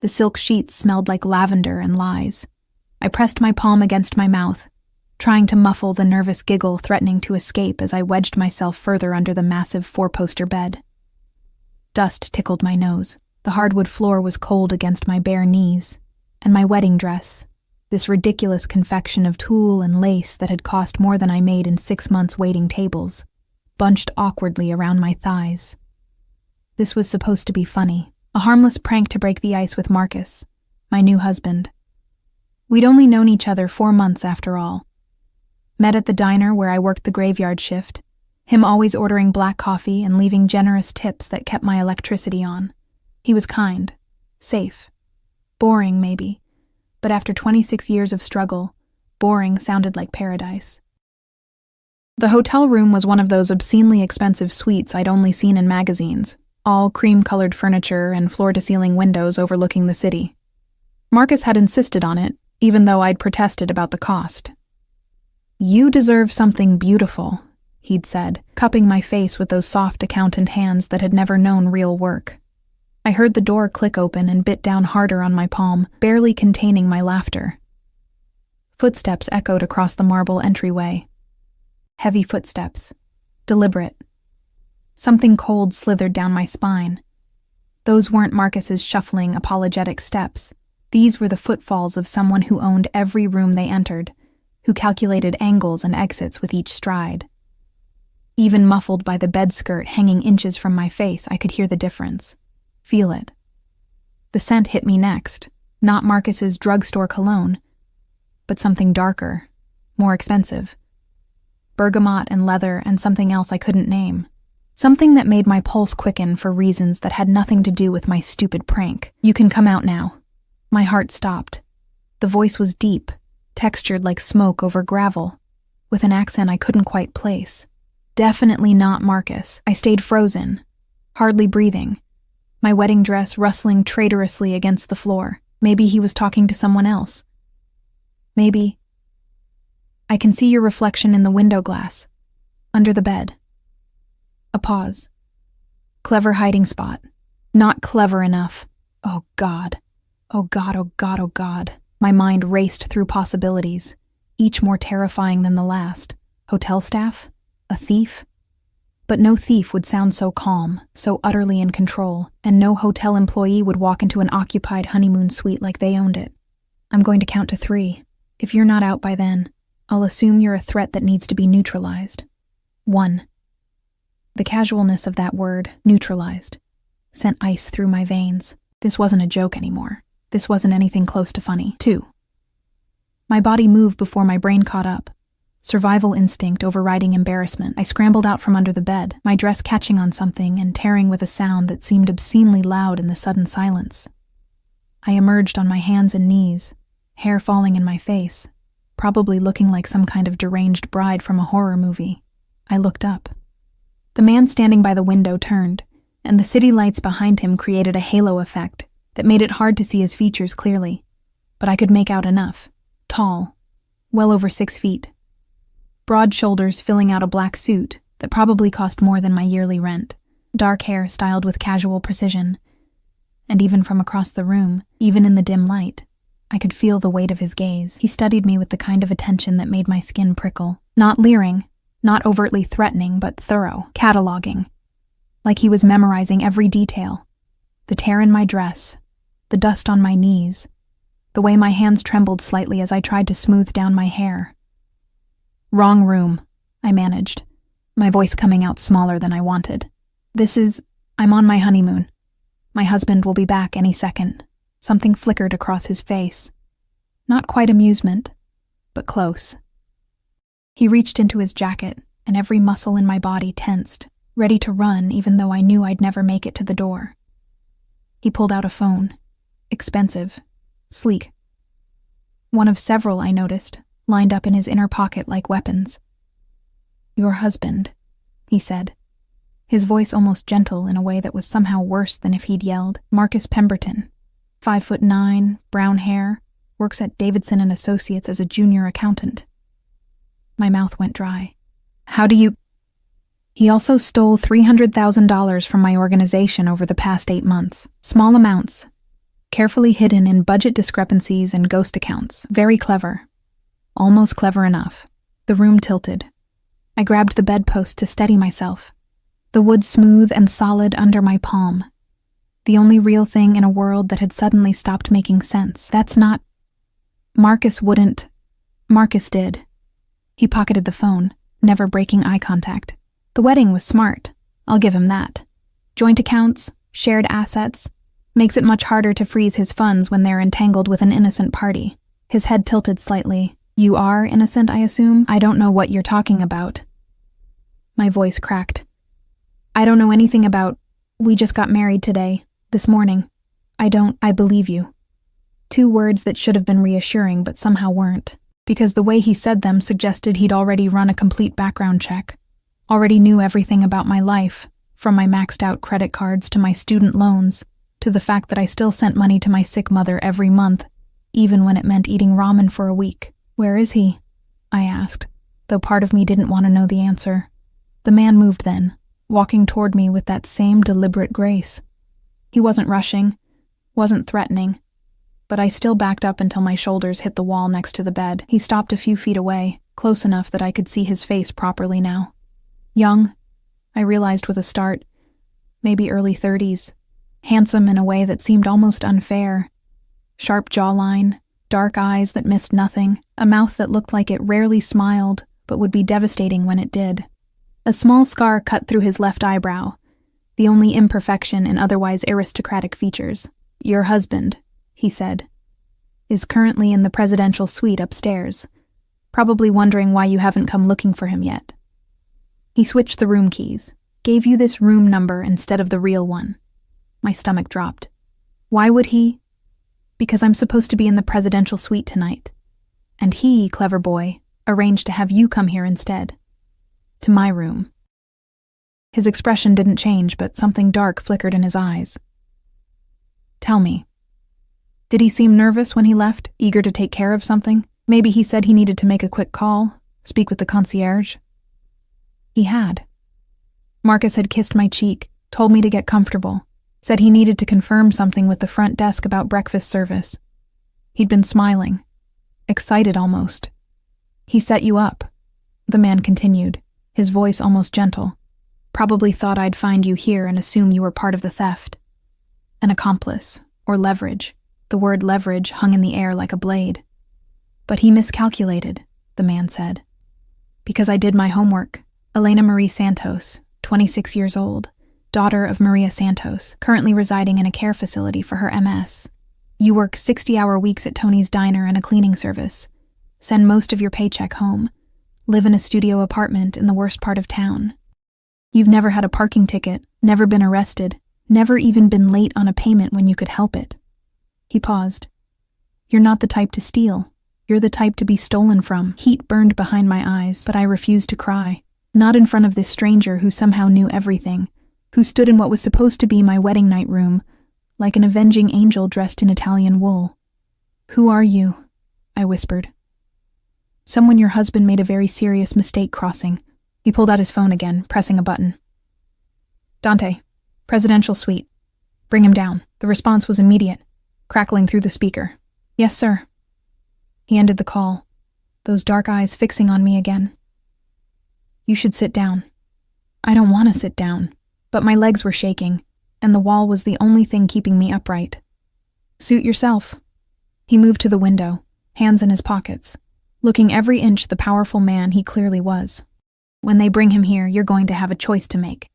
The silk sheets smelled like lavender and lies. I pressed my palm against my mouth, trying to muffle the nervous giggle threatening to escape as I wedged myself further under the massive four-poster bed. Dust tickled my nose. The hardwood floor was cold against my bare knees, and my wedding dress, this ridiculous confection of tulle and lace that had cost more than I made in 6 months waiting tables, bunched awkwardly around my thighs. This was supposed to be funny, a harmless prank to break the ice with Marcus, my new husband. We'd only known each other 4 months after all. Met at the diner where I worked the graveyard shift, him always ordering black coffee and leaving generous tips that kept my electricity on. He was kind, safe, boring maybe, but after 26 years of struggle, boring sounded like paradise. The hotel room was one of those obscenely expensive suites I'd only seen in magazines, all cream-colored furniture and floor-to-ceiling windows overlooking the city. Marcus had insisted on it, even though I'd protested about the cost. "You deserve something beautiful," he'd said, cupping my face with those soft accountant hands that had never known real work. I heard the door click open and bit down harder on my palm, barely containing my laughter. Footsteps echoed across the marble entryway. Heavy footsteps. Deliberate. Something cold slithered down my spine. Those weren't Marcus's shuffling, apologetic steps. These were the footfalls of someone who owned every room they entered, who calculated angles and exits with each stride. Even muffled by the bed skirt hanging inches from my face, I could hear the difference. Feel it. The scent hit me next, not Marcus's drugstore cologne, but something darker, more expensive. Bergamot and leather and something else I couldn't name. Something that made my pulse quicken for reasons that had nothing to do with my stupid prank. "You can come out now." My heart stopped. The voice was deep, textured like smoke over gravel, with an accent I couldn't quite place. Definitely not Marcus. I stayed frozen, hardly breathing, my wedding dress rustling traitorously against the floor. Maybe he was talking to someone else. Maybe. "I can see your reflection in the window glass, under the bed." A pause. Clever hiding spot. Not clever enough. Oh God. Oh God, oh God, oh God. My mind raced through possibilities, each more terrifying than the last. Hotel staff? A thief? But no thief would sound so calm, so utterly in control, and no hotel employee would walk into an occupied honeymoon suite like they owned it. "I'm going to count to 3. If you're not out by then, I'll assume you're a threat that needs to be neutralized. 1. The casualness of that word, neutralized, sent ice through my veins. This wasn't a joke anymore. This wasn't anything close to funny. 2. My body moved before my brain caught up. Survival instinct overriding embarrassment. I scrambled out from under the bed, my dress catching on something and tearing with a sound that seemed obscenely loud in the sudden silence. I emerged on my hands and knees, hair falling in my face, probably looking like some kind of deranged bride from a horror movie. I looked up. The man standing by the window turned, and the city lights behind him created a halo effect that made it hard to see his features clearly, but I could make out enough. Tall, well over 6 feet. Broad shoulders filling out a black suit that probably cost more than my yearly rent. Dark hair styled with casual precision. And even from across the room, even in the dim light, I could feel the weight of his gaze. He studied me with the kind of attention that made my skin prickle. Not leering, not overtly threatening, but thorough, cataloging. Like he was memorizing every detail. The tear in my dress, the dust on my knees, the way my hands trembled slightly as I tried to smooth down my hair. "Wrong room," I managed, my voice coming out smaller than I wanted. I'm on my honeymoon. My husband will be back any second." Something flickered across his face. Not quite amusement, but close. He reached into his jacket, and every muscle in my body tensed, ready to run even though I knew I'd never make it to the door. He pulled out a phone. Expensive. Sleek. One of several, I noticed, lined up in his inner pocket like weapons. "Your husband," he said, his voice almost gentle in a way that was somehow worse than if he'd yelled. "Marcus Pemberton, 5'9", brown hair, works at Davidson & Associates as a junior accountant." My mouth went dry. "How do you—" "He also stole $300,000 from my organization over the past 8 months. Small amounts. carefully hidden in budget discrepancies and ghost accounts. Very clever. Almost clever enough. The room tilted. I grabbed the bedpost to steady myself. The wood smooth and solid under my palm. The only real thing in a world that had suddenly stopped making sense. That's not... Marcus wouldn't... Marcus did. He pocketed the phone, never breaking eye contact. The wedding was smart. I'll give him that. Joint accounts, shared assets, makes it much harder to freeze his funds when they're entangled with an innocent party. His head tilted slightly. You are innocent, I assume? I don't know what you're talking about. My voice cracked. I don't know anything about... We just got married today, this morning. I believe you. 2 words that should have been reassuring but somehow weren't, because the way he said them suggested he'd already run a complete background check, already knew everything about my life, from my maxed out credit cards to my student loans, to the fact that I still sent money to my sick mother every month, even when it meant eating ramen for a week. Where is he? I asked, though part of me didn't want to know the answer. The man moved then, walking toward me with that same deliberate grace. He wasn't rushing, wasn't threatening, but I still backed up until my shoulders hit the wall next to the bed. He stopped a few feet away, close enough that I could see his face properly now. Young, I realized with a start, maybe early 30s, handsome in a way that seemed almost unfair. Sharp jawline, dark eyes that missed nothing, a mouth that looked like it rarely smiled, but would be devastating when it did. A small scar cut through his left eyebrow, the only imperfection in otherwise aristocratic features. Your husband, he said, is currently in the presidential suite upstairs, probably wondering why you haven't come looking for him yet. He switched the room keys, gave you this room number instead of the real one. My stomach dropped. Why would he? Because I'm supposed to be in the presidential suite tonight. And he, clever boy, arranged to have you come here instead. To my room. His expression didn't change, but something dark flickered in his eyes. Tell me. Did he seem nervous when he left, eager to take care of something? Maybe he said he needed to make a quick call, speak with the concierge. He had. Marcus had kissed my cheek, told me to get comfortable, said he needed to confirm something with the front desk about breakfast service. He'd been smiling, excited almost. He set you up, the man continued, his voice almost gentle. Probably thought I'd find you here and assume you were part of the theft. An accomplice, or leverage. The word leverage hung in the air like a blade. But he miscalculated, the man said. Because I did my homework. Elena Marie Santos, 26 years old, daughter of Maria Santos, currently residing in a care facility for her MS. You work 60-hour weeks at Tony's Diner and a cleaning service. Send most of your paycheck home. Live in a studio apartment in the worst part of town. You've never had a parking ticket, never been arrested, never even been late on a payment when you could help it. He paused. You're not the type to steal. You're the type to be stolen from. Heat burned behind my eyes, but I refused to cry. Not in front of this stranger who somehow knew everything, who stood in what was supposed to be my wedding night room, like an avenging angel dressed in Italian wool. Who are you? I whispered. Someone your husband made a very serious mistake crossing. He pulled out his phone again, pressing a button. Dante, presidential suite. Bring him down. The response was immediate, crackling through the speaker. Yes, sir. He ended the call, those dark eyes fixing on me again. You should sit down. I don't want to sit down, but my legs were shaking, and the wall was the only thing keeping me upright. Suit yourself. He moved to the window, hands in his pockets, looking every inch the powerful man he clearly was. When they bring him here, you're going to have a choice to make.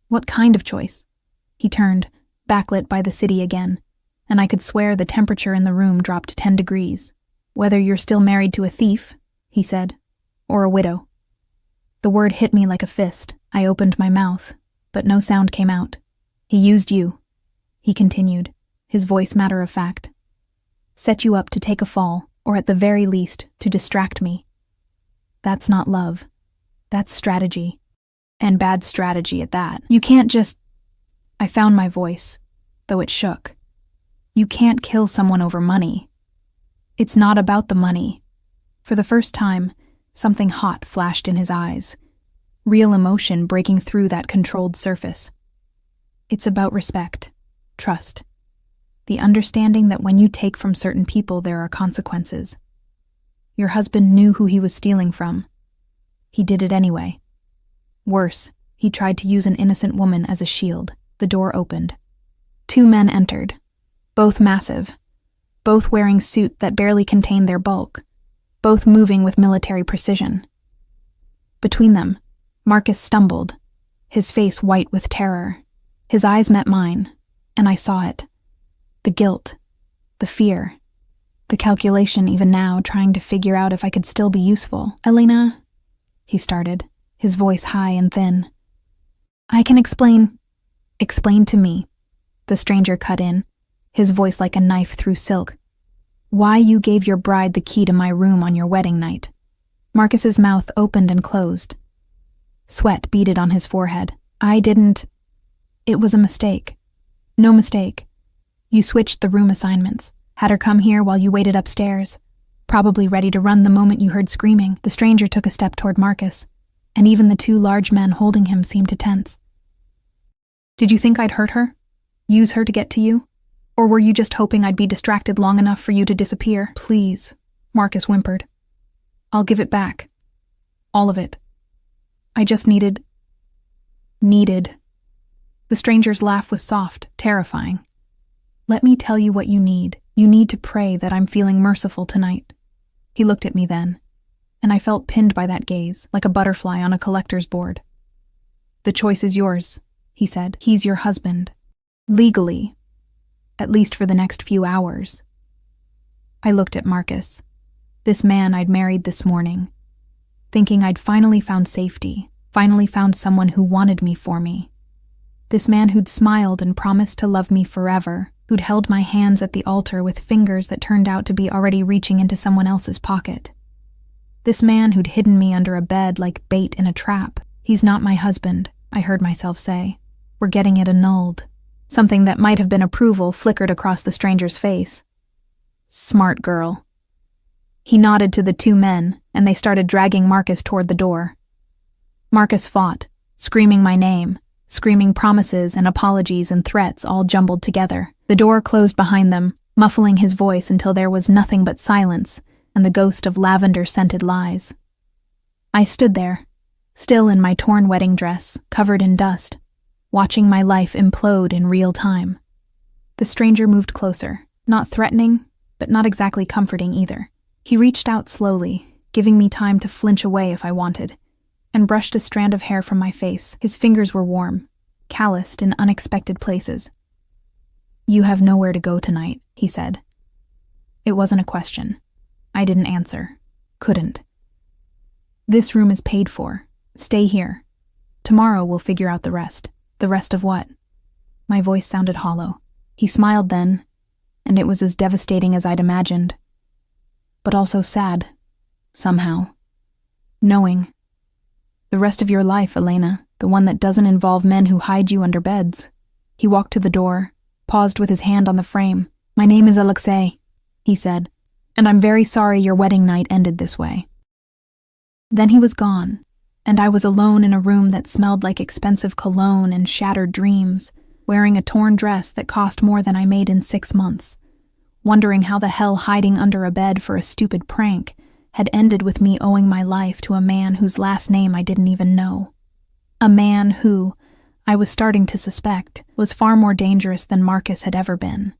What kind of choice? He turned, backlit by the city again, and I could swear the temperature in the room dropped 10 degrees. Whether you're still married to a thief, he said, or a widow. The word hit me like a fist. I opened my mouth, but no sound came out. He used you, he continued, his voice matter of fact. Set you up to take a fall, or at the very least, to distract me. That's not love. That's strategy. And bad strategy at that. You can't just... I found my voice, though it shook. You can't kill someone over money. It's not about the money. For the first time, something hot flashed in his eyes. Real emotion breaking through that controlled surface. It's about respect, trust. The understanding that when you take from certain people, there are consequences. Your husband knew who he was stealing from. He did it anyway. Worse, he tried to use an innocent woman as a shield. The door opened. 2 men entered, both massive, both wearing suits that barely contained their bulk, both moving with military precision. Between them, Marcus stumbled, his face white with terror. His eyes met mine, and I saw it. The guilt, the fear, the calculation even now, trying to figure out if I could still be useful. "Elena," he started, his voice high and thin. "I can explain." "Explain to me," the stranger cut in, his voice like a knife through silk. "Why you gave your bride the key to my room on your wedding night." Marcus's mouth opened and closed. Sweat beaded on his forehead. "I didn't. It was a mistake." "No mistake. You switched the room assignments, had her come here while you waited upstairs, probably ready to run the moment you heard screaming." The stranger took a step toward Marcus, and even the 2 large men holding him seemed to tense. "Did you think I'd hurt her? Use her to get to you? Or were you just hoping I'd be distracted long enough for you to disappear?" "Please," Marcus whimpered. "I'll give it back. All of it. I just needed. The stranger's laugh was soft, terrifying. "Let me tell you what you need. You need to pray that I'm feeling merciful tonight." He looked at me then, and I felt pinned by that gaze, like a butterfly on a collector's board. "The choice is yours," he said. "He's your husband. Legally. At least for the next few hours." I looked at Marcus, this man I'd married this morning, thinking I'd finally found safety, finally found someone who wanted me for me. This man who'd smiled and promised to love me forever, who'd held my hands at the altar with fingers that turned out to be already reaching into someone else's pocket. This man who'd hidden me under a bed like bait in a trap. "He's not my husband," I heard myself say. "We're getting it annulled." Something that might have been approval flickered across the stranger's face. "Smart girl." He nodded to the 2 men, and they started dragging Marcus toward the door. Marcus fought, screaming my name, screaming promises and apologies and threats all jumbled together. The door closed behind them, muffling his voice until there was nothing but silence and the ghost of lavender-scented lies. I stood there, still in my torn wedding dress, covered in dust, watching my life implode in real time. The stranger moved closer, not threatening, but not exactly comforting either. He reached out slowly, giving me time to flinch away if I wanted, and brushed a strand of hair from my face. His fingers were warm, calloused in unexpected places. "You have nowhere to go tonight," he said. It wasn't a question. I didn't answer. Couldn't. "This room is paid for. Stay here. Tomorrow we'll figure out the rest." "The rest of what?" My voice sounded hollow. He smiled then, and it was as devastating as I'd imagined. But also sad, somehow. Knowing. "The rest of your life, Elena, the one that doesn't involve men who hide you under beds." He walked to the door, paused with his hand on the frame. "My name is Alexei," he said, "and I'm very sorry your wedding night ended this way." Then he was gone, and I was alone in a room that smelled like expensive cologne and shattered dreams, wearing a torn dress that cost more than I made in 6 months, wondering how the hell hiding under a bed for a stupid prank had ended with me owing my life to a man whose last name I didn't even know. A man who, I was starting to suspect, was far more dangerous than Marcus had ever been.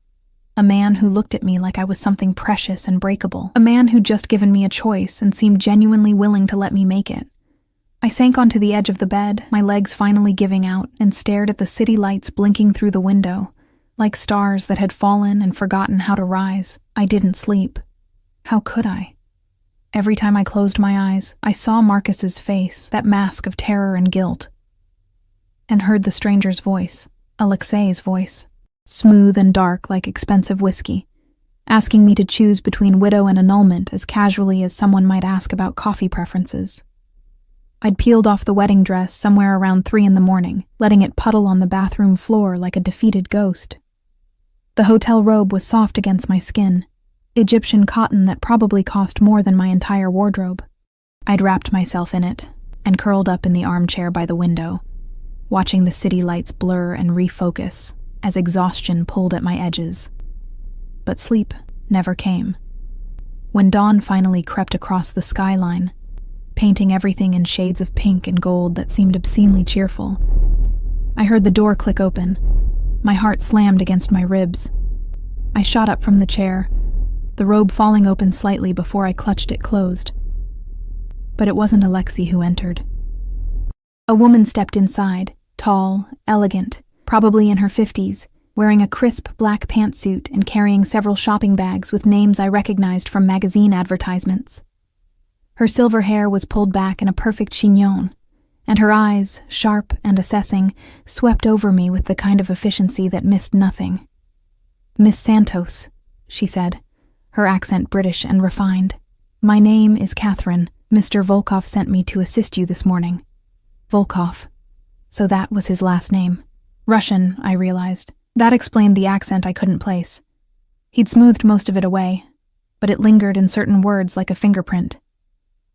A man who looked at me like I was something precious and breakable. A man who'd just given me a choice and seemed genuinely willing to let me make it. I sank onto the edge of the bed, my legs finally giving out, and stared at the city lights blinking through the window, like stars that had fallen and forgotten how to rise. I didn't sleep. How could I? Every time I closed my eyes, I saw Marcus's face, that mask of terror and guilt, and heard the stranger's voice, Alexei's voice, smooth and dark like expensive whiskey, asking me to choose between widow and annulment as casually as someone might ask about coffee preferences. I'd peeled off the wedding dress somewhere around 3 a.m, letting it puddle on the bathroom floor like a defeated ghost. The hotel robe was soft against my skin, Egyptian cotton that probably cost more than my entire wardrobe. I'd wrapped myself in it and curled up in the armchair by the window, watching the city lights blur and refocus as exhaustion pulled at my edges. but sleep never came. When dawn finally crept across the skyline, painting everything in shades of pink and gold that seemed obscenely cheerful, I heard the door click open. My heart slammed against my ribs. I shot up from the chair, the robe falling open slightly before I clutched it closed. But it wasn't Alexei who entered. A woman stepped inside, tall, elegant, probably in her 50s, wearing a crisp black pantsuit and carrying several shopping bags with names I recognized from magazine advertisements. Her silver hair was pulled back in a perfect chignon, and her eyes, sharp and assessing, swept over me with the kind of efficiency that missed nothing. "Miss Santos," she said, her accent British and refined. "My name is Catherine. Mr. Volkov sent me to assist you this morning." Volkov. So that was his last name. Russian, I realized. That explained the accent I couldn't place. He'd smoothed most of it away, but it lingered in certain words like a fingerprint.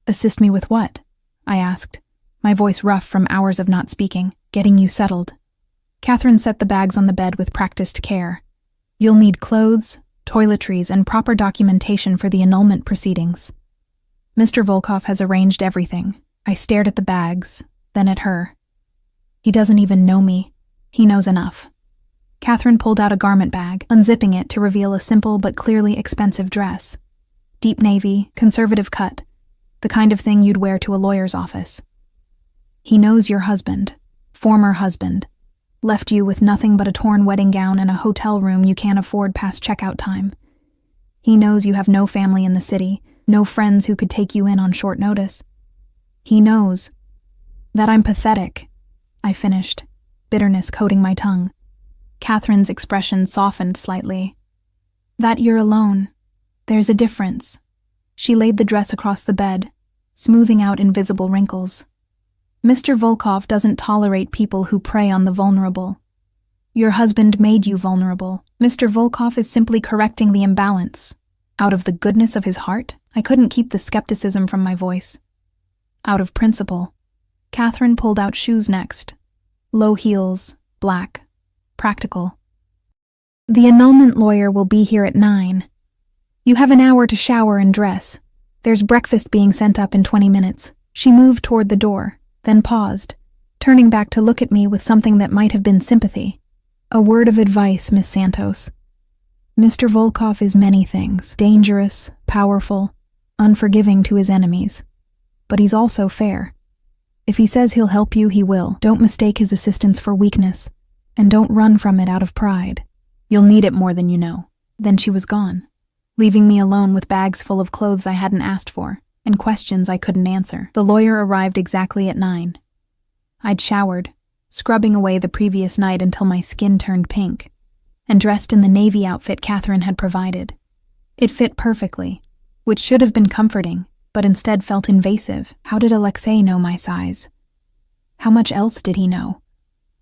"Assist me with what?" I asked, my voice rough from hours of not speaking. "Getting you settled." Catherine set the bags on the bed with practiced care. "You'll need clothes, toiletries, and proper documentation for the annulment proceedings. Mr. Volkov has arranged everything." I stared at the bags, then at her. "He doesn't even know me. He knows enough." Catherine pulled out a garment bag, unzipping it to reveal a simple but clearly expensive dress. Deep navy, conservative cut, the kind of thing you'd wear to a lawyer's office. "He knows your husband, former husband, left you with nothing but a torn wedding gown and a hotel room you can't afford past checkout time. He knows you have no family in the city, no friends who could take you in on short notice. He knows that I'm pathetic," I finished, bitterness coating my tongue. Catherine's expression softened slightly. "That you're alone. There's a difference." She laid the dress across the bed, smoothing out invisible wrinkles. "Mr. Volkov doesn't tolerate people who prey on the vulnerable. Your husband made you vulnerable. Mr. Volkov is simply correcting the imbalance. Out of the goodness of his heart?" I couldn't keep the skepticism from my voice. "Out of principle." Catherine pulled out shoes next. Low heels, black, practical. "The annulment lawyer will be here at 9. You have an hour to shower and dress. There's breakfast being sent up in 20 minutes. She moved toward the door, then paused, turning back to look at me with something that might have been sympathy. "A word of advice, Miss Santos. Mr. Volkov is many things, dangerous, powerful, unforgiving to his enemies. But he's also fair. If he says he'll help you, he will. Don't mistake his assistance for weakness, and don't run from it out of pride. You'll need it more than you know." Then she was gone, leaving me alone with bags full of clothes I hadn't asked for, and questions I couldn't answer. The lawyer arrived exactly at 9. I'd showered, scrubbing away the previous night until my skin turned pink, and dressed in the navy outfit Catherine had provided. It fit perfectly, which should have been comforting, but instead felt invasive. How did Alexei know my size? How much else did he know?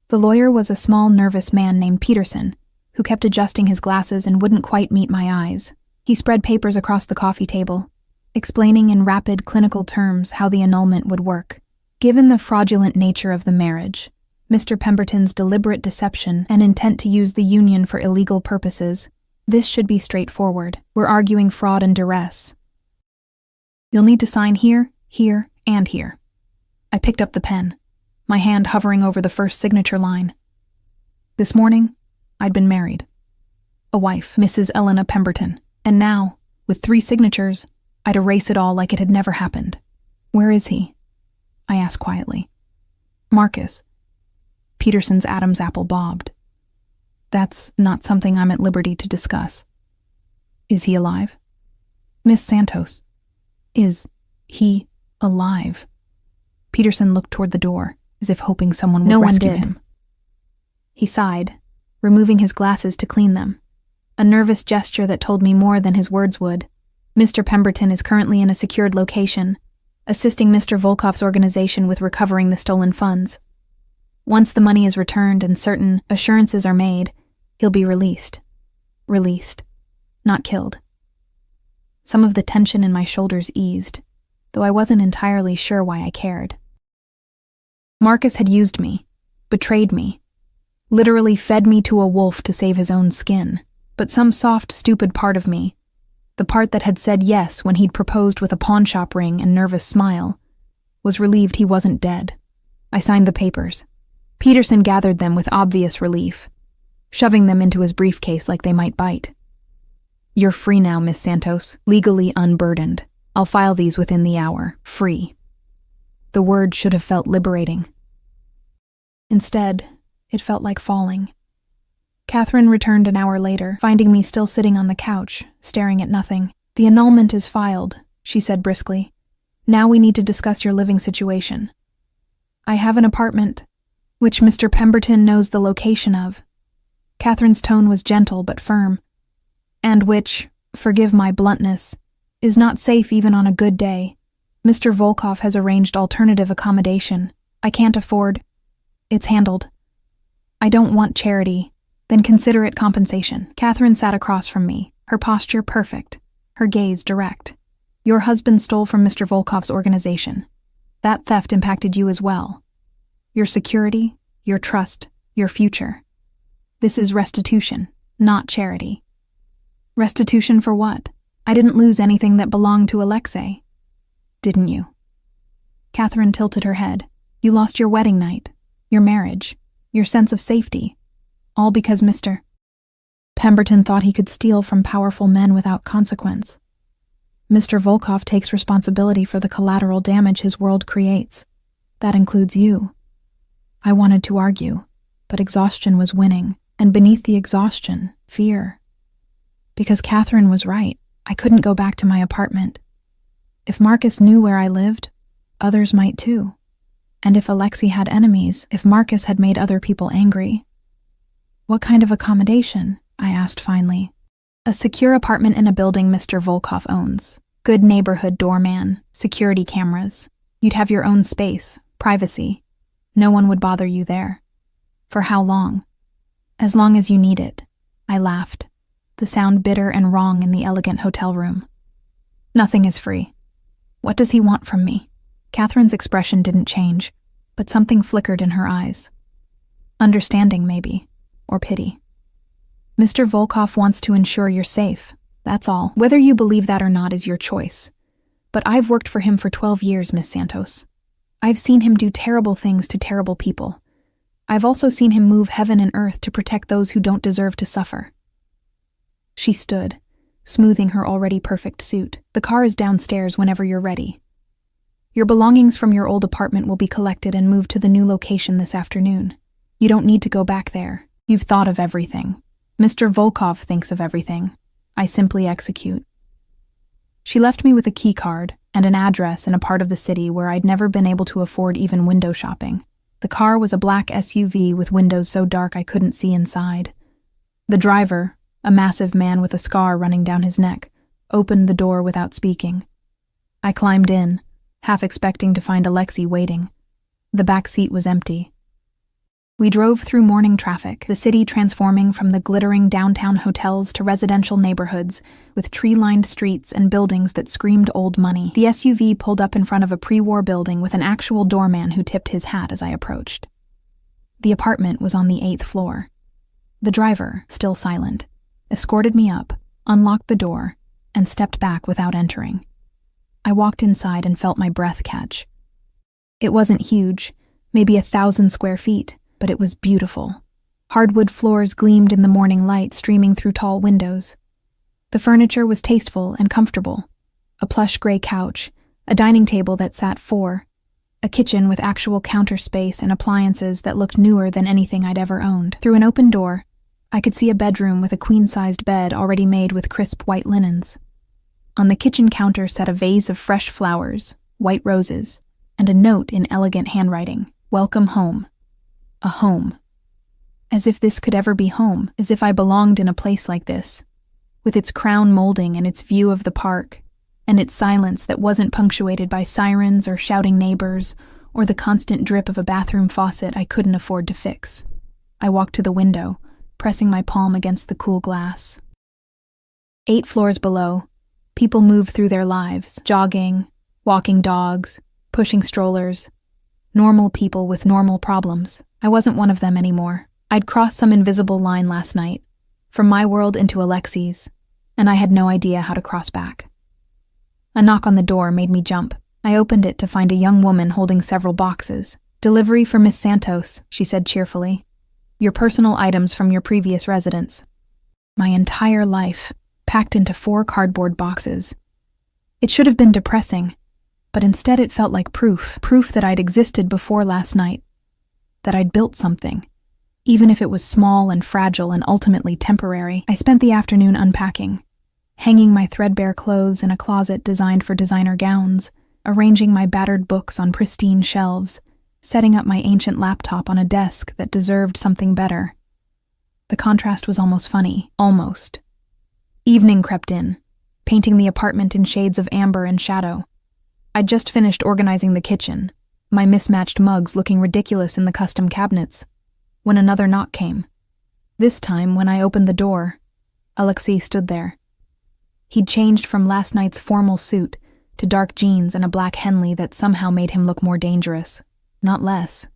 The lawyer was a small, nervous man named Peterson, who kept adjusting his glasses and wouldn't quite meet my eyes. He spread papers across the coffee table, explaining in rapid, clinical terms how the annulment would work. Given the fraudulent nature of the marriage, Mr. Pemberton's deliberate deception and intent to use the union for illegal purposes, this should be straightforward. We're arguing fraud and duress. You'll need to sign here, here, and here. I picked up the pen, my hand hovering over the first signature line. This morning, I'd been married. A wife, Mrs. Elena Pemberton, and now, with 3 signatures, I'd erase it all like it had never happened. "Where is he?" I asked quietly. "Marcus." Peterson's Adam's apple bobbed. "That's not something I'm at liberty to discuss." "Is he alive?" "Miss Santos, is he alive?" Peterson looked toward the door, as if hoping someone would rescue him. He sighed, removing his glasses to clean them, a nervous gesture that told me more than his words would. "Mr. Pemberton is currently in a secured location, assisting Mr. Volkov's organization with recovering the stolen funds. Once the money is returned and certain assurances are made, he'll be released. Released, not killed." Some of the tension in my shoulders eased, though I wasn't entirely sure why I cared. Marcus had used me, betrayed me, literally fed me to a wolf to save his own skin. But some soft, stupid part of me, the part that had said yes when he'd proposed with a pawnshop ring and nervous smile, was relieved he wasn't dead. I signed the papers. Peterson gathered them with obvious relief, shoving them into his briefcase like they might bite. "You're free now, Miss Santos, legally unburdened. I'll file these within the hour. Free." The word should have felt liberating. Instead, it felt like falling. Catherine returned an hour later, finding me still sitting on the couch, staring at nothing. "The annulment is filed," she said briskly. "Now we need to discuss your living situation. I have an apartment, which Mr. Pemberton knows the location of." Catherine's tone was gentle but firm. "And which, forgive my bluntness, is not safe even on a good day. Mr. Volkov has arranged alternative accommodation. I can't afford. It's handled. I don't want charity. Then consider it compensation." Catherine sat across from me, her posture perfect, her gaze direct. "Your husband stole from Mr. Volkov's organization. That theft impacted you as well. Your security, your trust, your future. This is restitution, not charity." "Restitution for what? I didn't lose anything that belonged to Alexei." "Didn't you?" Catherine tilted her head. "You lost your wedding night, your marriage, your sense of safety. All because Mr. Pemberton thought he could steal from powerful men without consequence. Mr. Volkov takes responsibility for the collateral damage his world creates. That includes you." I wanted to argue, but exhaustion was winning, and beneath the exhaustion, fear. Because Catherine was right, I couldn't go back to my apartment. If Marcus knew where I lived, others might too. And if Alexei had enemies, if Marcus had made other people angry. "What kind of accommodation?" I asked finally. "A secure apartment in a building Mr. Volkov owns. Good neighborhood doorman, security cameras. You'd have your own space, privacy. No one would bother you there." "For how long?" "As long as you need it." I laughed, the sound bitter and wrong in the elegant hotel room. "Nothing is free. What does he want from me?" Catherine's expression didn't change, but something flickered in her eyes. Understanding, maybe. Or pity. "Mr. Volkov wants to ensure you're safe. That's all. Whether you believe that or not is your choice. But I've worked for him for 12 years, Miss Santos. I've seen him do terrible things to terrible people. I've also seen him move heaven and earth to protect those who don't deserve to suffer." She stood, smoothing her already perfect suit. "The car is downstairs whenever you're ready. Your belongings from your old apartment will be collected and moved to the new location this afternoon. You don't need to go back there. You've thought of everything. Mr. Volkov thinks of everything. I simply execute." She left me with a key card and an address in a part of the city where I'd never been able to afford even window shopping. The car was a black SUV with windows so dark I couldn't see inside. The driver, a massive man with a scar running down his neck, opened the door without speaking. I climbed in, half expecting to find Alexei waiting. The back seat was empty. We drove through morning traffic, the city transforming from the glittering downtown hotels to residential neighborhoods, with tree-lined streets and buildings that screamed old money. The SUV pulled up in front of a pre-war building with an actual doorman who tipped his hat as I approached. The apartment was on the 8th floor. The driver, still silent, escorted me up, unlocked the door, and stepped back without entering. I walked inside and felt my breath catch. It wasn't huge, maybe 1,000 square feet, but it was beautiful. Hardwood floors gleamed in the morning light streaming through tall windows. The furniture was tasteful and comfortable. A plush gray couch, a dining table that sat 4, a kitchen with actual counter space and appliances that looked newer than anything I'd ever owned. Through an open door, I could see a bedroom with a queen-sized bed already made with crisp white linens. On the kitchen counter sat a vase of fresh flowers, white roses, and a note in elegant handwriting, "Welcome home." A home. As if this could ever be home, as if I belonged in a place like this, with its crown molding and its view of the park, and its silence that wasn't punctuated by sirens or shouting neighbors, or the constant drip of a bathroom faucet I couldn't afford to fix. I walked to the window, pressing my palm against the cool glass. 8 floors below, people moved through their lives, jogging, walking dogs, pushing strollers. Normal people with normal problems. I wasn't one of them anymore. I'd crossed some invisible line last night, from my world into Alexei's, and I had no idea how to cross back. A knock on the door made me jump. I opened it to find a young woman holding several boxes. "Delivery for Miss Santos," she said cheerfully. "Your personal items from your previous residence." My entire life, packed into 4 cardboard boxes. It should have been depressing, but instead it felt like proof that I'd existed before last night, that I'd built something, even if it was small and fragile and ultimately temporary. I spent the afternoon unpacking, hanging my threadbare clothes in a closet designed for designer gowns, arranging my battered books on pristine shelves, setting up my ancient laptop on a desk that deserved something better. The contrast was almost funny, almost. Evening crept in, painting the apartment in shades of amber and shadow. I'd just finished organizing the kitchen, my mismatched mugs looking ridiculous in the custom cabinets, when another knock came. This time, when I opened the door, Alexei stood there. He'd changed from last night's formal suit to dark jeans and a black Henley that somehow made him look more dangerous, not less.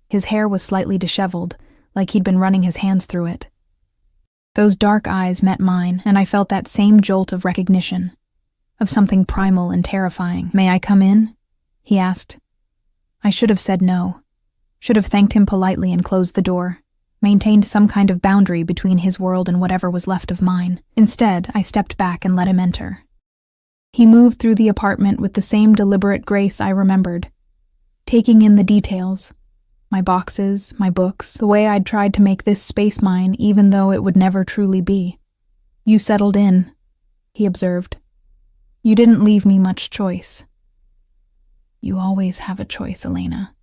His hair was slightly disheveled, like he'd been running his hands through it. Those dark eyes met mine, and I felt that same jolt of recognition, of something primal and terrifying. "May I come in?" he asked. I should have said no, should have thanked him politely and closed the door, maintained some kind of boundary between his world and whatever was left of mine. Instead, I stepped back and let him enter. He moved through the apartment with the same deliberate grace I remembered, taking in the details, my boxes, my books, the way I'd tried to make this space mine even though it would never truly be. "You settled in," he observed. "You didn't leave me much choice." "You always have a choice, Elena."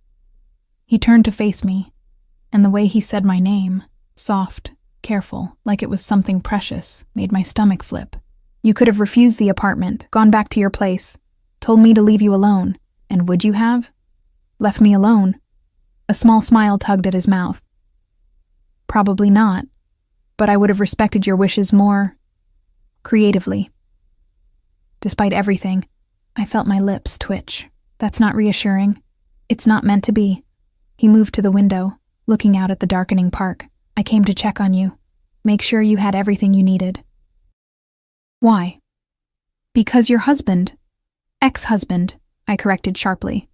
He turned to face me, and the way he said my name, soft, careful, like it was something precious, made my stomach flip. "You could have refused the apartment, gone back to your place, told me to leave you alone, and would you have? Left me alone?" A small smile tugged at his mouth. "Probably not, but I would have respected your wishes more creatively." Despite everything, I felt my lips twitch. "That's not reassuring. It's not meant to be." He moved to the window, looking out at the darkening park. "I came to check on you, make sure you had everything you needed." "Why?" "Because your husband, ex-husband," I corrected sharply.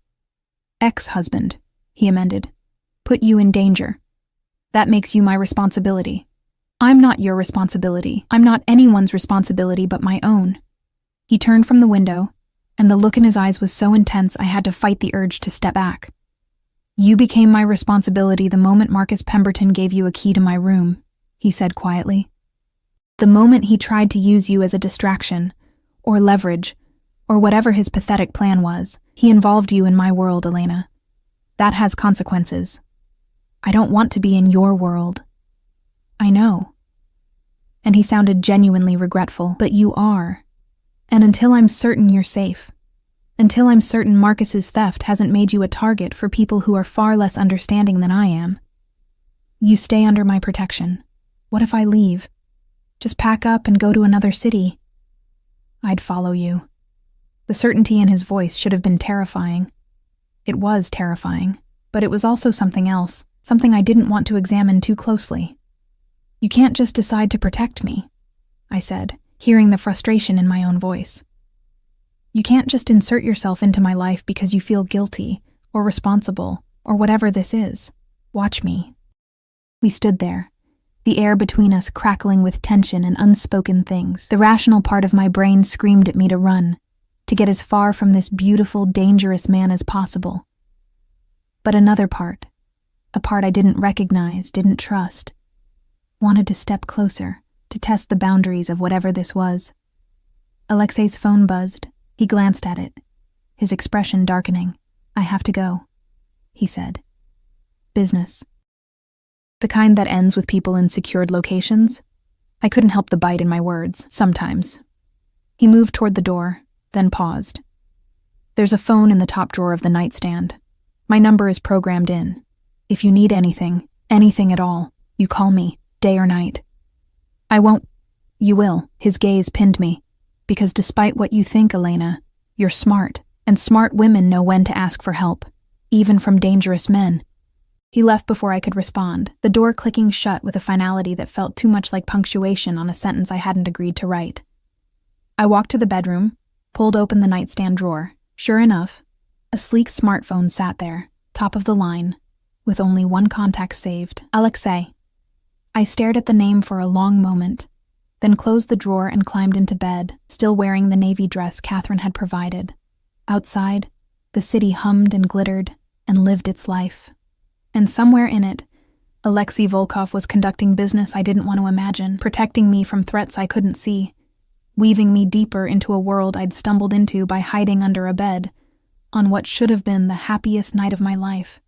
"Ex-husband," he amended, "put you in danger. That makes you my responsibility." "I'm not your responsibility. I'm not anyone's responsibility but my own." He turned from the window, and the look in his eyes was so intense I had to fight the urge to step back. "You became my responsibility the moment Marcus Pemberton gave you a key to my room," he said quietly. "The moment he tried to use you as a distraction, or leverage, or whatever his pathetic plan was, he involved you in my world, Elena. That has consequences. I don't want to be in your world." "I know." And he sounded genuinely regretful. "But you are. And until I'm certain you're safe, until I'm certain Marcus's theft hasn't made you a target for people who are far less understanding than I am, you stay under my protection. What if I leave? Just pack up and go to another city?" "I'd follow you." The certainty in his voice should have been terrifying. It was terrifying, but it was also something else, something I didn't want to examine too closely. "You can't just decide to protect me," I said, hearing the frustration in my own voice. "You can't just insert yourself into my life because you feel guilty, or responsible, or whatever this is. Watch me." We stood there, the air between us crackling with tension and unspoken things. The rational part of my brain screamed at me to run, to get as far from this beautiful, dangerous man as possible. But another part, a part I didn't recognize, didn't trust, wanted to step closer, to test the boundaries of whatever this was. Alexei's phone buzzed. He glanced at it, his expression darkening. "I have to go," he said. "Business." The kind that ends with people in secured locations? I couldn't help the bite in my words, sometimes. He moved toward the door, then paused. "There's a phone in the top drawer of the nightstand. My number is programmed in. If you need anything at all, you call me, day or night." "I won't." "You will." His gaze pinned me. "Because despite what you think, Elena, you're smart, and smart women know when to ask for help, even from dangerous men. He left before I could respond, the door clicking shut with a finality that felt too much like punctuation on a sentence I hadn't agreed to write. I walked to the bedroom, pulled open the nightstand drawer. Sure enough, a sleek smartphone sat there, top of the line, with only one contact saved, Alexei. I stared at the name for a long moment, then closed the drawer and climbed into bed, still wearing the navy dress Catherine had provided. Outside, the city hummed and glittered and lived its life. And somewhere in it, Alexei Volkov was conducting business I didn't want to imagine, protecting me from threats I couldn't see, weaving me deeper into a world I'd stumbled into by hiding under a bed, on what should have been the happiest night of my life.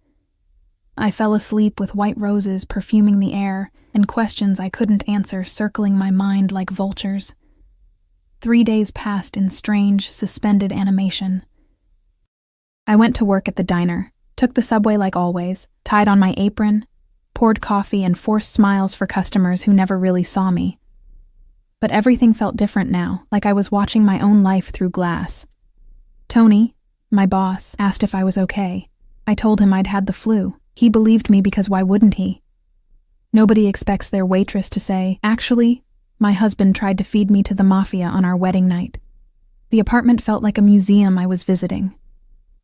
I fell asleep with white roses perfuming the air and questions I couldn't answer circling my mind like vultures. 3 days passed in strange, suspended animation. I went to work at the diner, took the subway like always, tied on my apron, poured coffee and forced smiles for customers who never really saw me. But everything felt different now, like I was watching my own life through glass. Tony, my boss, asked if I was okay. I told him I'd had the flu. He believed me because why wouldn't he? Nobody expects their waitress to say, "Actually, my husband tried to feed me to the Mafia on our wedding night." The apartment felt like a museum I was visiting.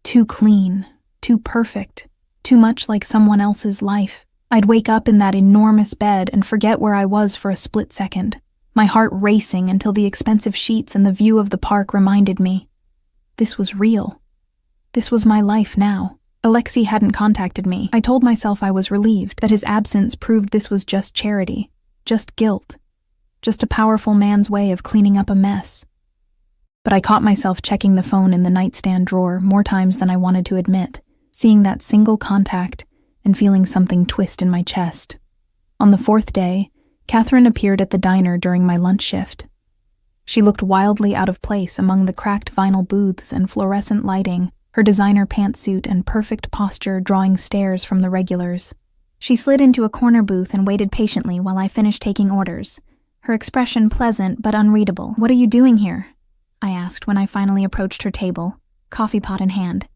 Too clean, too perfect, too much like someone else's life. I'd wake up in that enormous bed and forget where I was for a split second, my heart racing until the expensive sheets and the view of the park reminded me. This was real. This was my life now. Alexei hadn't contacted me. I told myself I was relieved that his absence proved this was just charity, just guilt, just a powerful man's way of cleaning up a mess. But I caught myself checking the phone in the nightstand drawer more times than I wanted to admit, seeing that single contact and feeling something twist in my chest. On the 4th day, Catherine appeared at the diner during my lunch shift. She looked wildly out of place among the cracked vinyl booths and fluorescent lighting, her designer pantsuit and perfect posture drawing stares from the regulars. She slid into a corner booth and waited patiently while I finished taking orders, her expression pleasant but unreadable. "What are you doing here?" I asked when I finally approached her table, coffee pot in hand.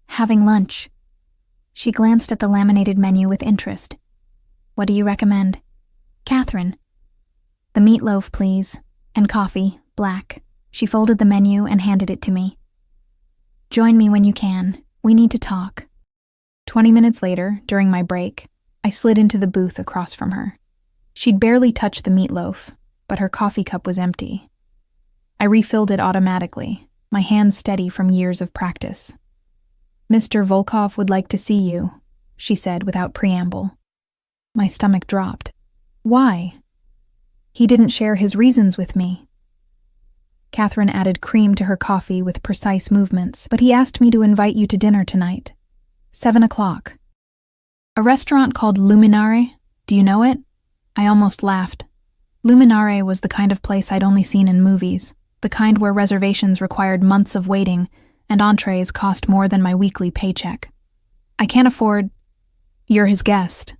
"Having lunch." She glanced at the laminated menu with interest. "What do you recommend?" "Catherine." "The meatloaf, please, and coffee, black." She folded the menu and handed it to me. "Join me when you can. We need to talk." 20 minutes later, during my break, I slid into the booth across from her. She'd barely touched the meatloaf, but her coffee cup was empty. I refilled it automatically, my hands steady from years of practice. "Mr. Volkov would like to see you," she said without preamble. My stomach dropped. "Why?" "He didn't share his reasons with me." Catherine added cream to her coffee with precise movements, "But he asked me to invite you to dinner tonight. 7 o'clock. A restaurant called Luminare. Do you know it?" I almost laughed. Luminare was the kind of place I'd only seen in movies, the kind where reservations required months of waiting and entrees cost more than my weekly paycheck. "I can't afford—" "You're his guest."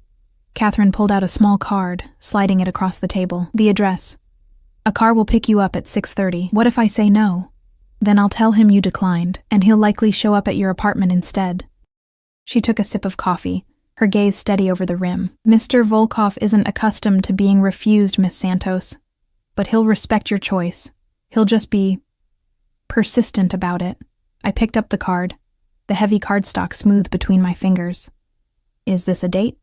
Catherine pulled out a small card, sliding it across the table. "The address. A car will pick you up at 6:30. What if I say no? Then I'll tell him you declined, and he'll likely show up at your apartment instead." She took a sip of coffee, her gaze steady over the rim. "Mr. Volkov isn't accustomed to being refused, Miss Santos. But he'll respect your choice. He'll just be persistent about it." I picked up the card, the heavy cardstock smooth between my fingers. "Is this a date?"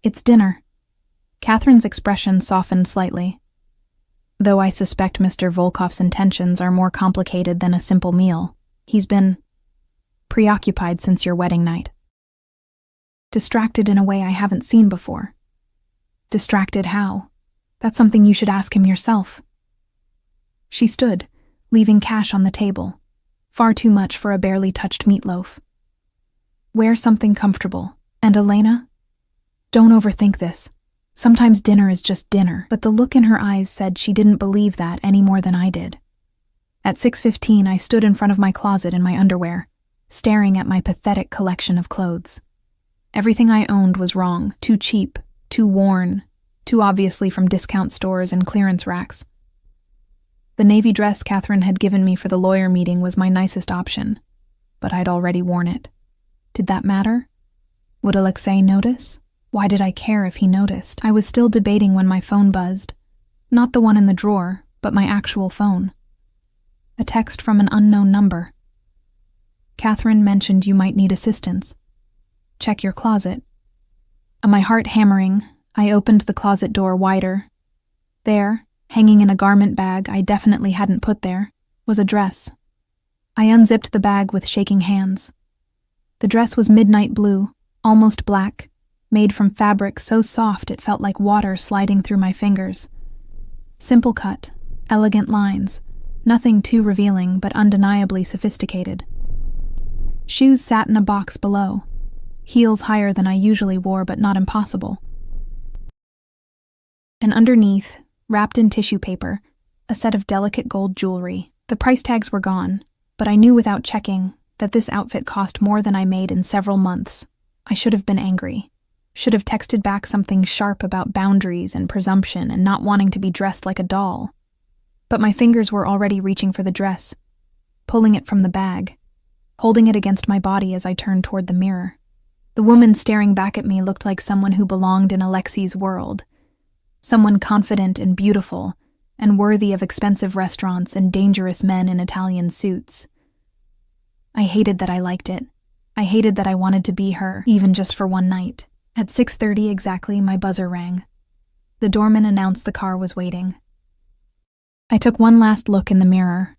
"It's dinner." Catherine's expression softened slightly. "Though I suspect Mr. Volkov's intentions are more complicated than a simple meal. He's been preoccupied since your wedding night. Distracted in a way I haven't seen before." "Distracted how? That's something you should ask him yourself." She stood, leaving cash on the table. Far too much for a barely touched meatloaf. "Wear something comfortable. And Elena? Don't overthink this. Sometimes dinner is just dinner." But the look in her eyes said she didn't believe that any more than I did. At 6:15, I stood in front of my closet in my underwear, staring at my pathetic collection of clothes. Everything I owned was wrong, too cheap, too worn, too obviously from discount stores and clearance racks. The navy dress Catherine had given me for the lawyer meeting was my nicest option, but I'd already worn it. Did that matter? Would Alexei notice? Why did I care if he noticed? I was still debating when my phone buzzed. Not the one in the drawer, but my actual phone. A text from an unknown number. Catherine mentioned you might need assistance. Check your closet. My heart hammering, I opened the closet door wider. There, hanging in a garment bag I definitely hadn't put there, was a dress. I unzipped the bag with shaking hands. The dress was midnight blue, almost black, made from fabric so soft it felt like water sliding through my fingers. Simple cut, elegant lines, nothing too revealing but undeniably sophisticated. Shoes sat in a box below, heels higher than I usually wore but not impossible. And underneath, wrapped in tissue paper, a set of delicate gold jewelry. The price tags were gone, but I knew without checking that this outfit cost more than I made in several months. I should have been angry. Should have texted back something sharp about boundaries and presumption and not wanting to be dressed like a doll. But my fingers were already reaching for the dress, pulling it from the bag, holding it against my body as I turned toward the mirror. The woman staring back at me looked like someone who belonged in Alexei's world. Someone confident and beautiful, and worthy of expensive restaurants and dangerous men in Italian suits. I hated that I liked it. I hated that I wanted to be her, even just for one night. At 6:30 exactly, my buzzer rang. The doorman announced the car was waiting. I took one last look in the mirror.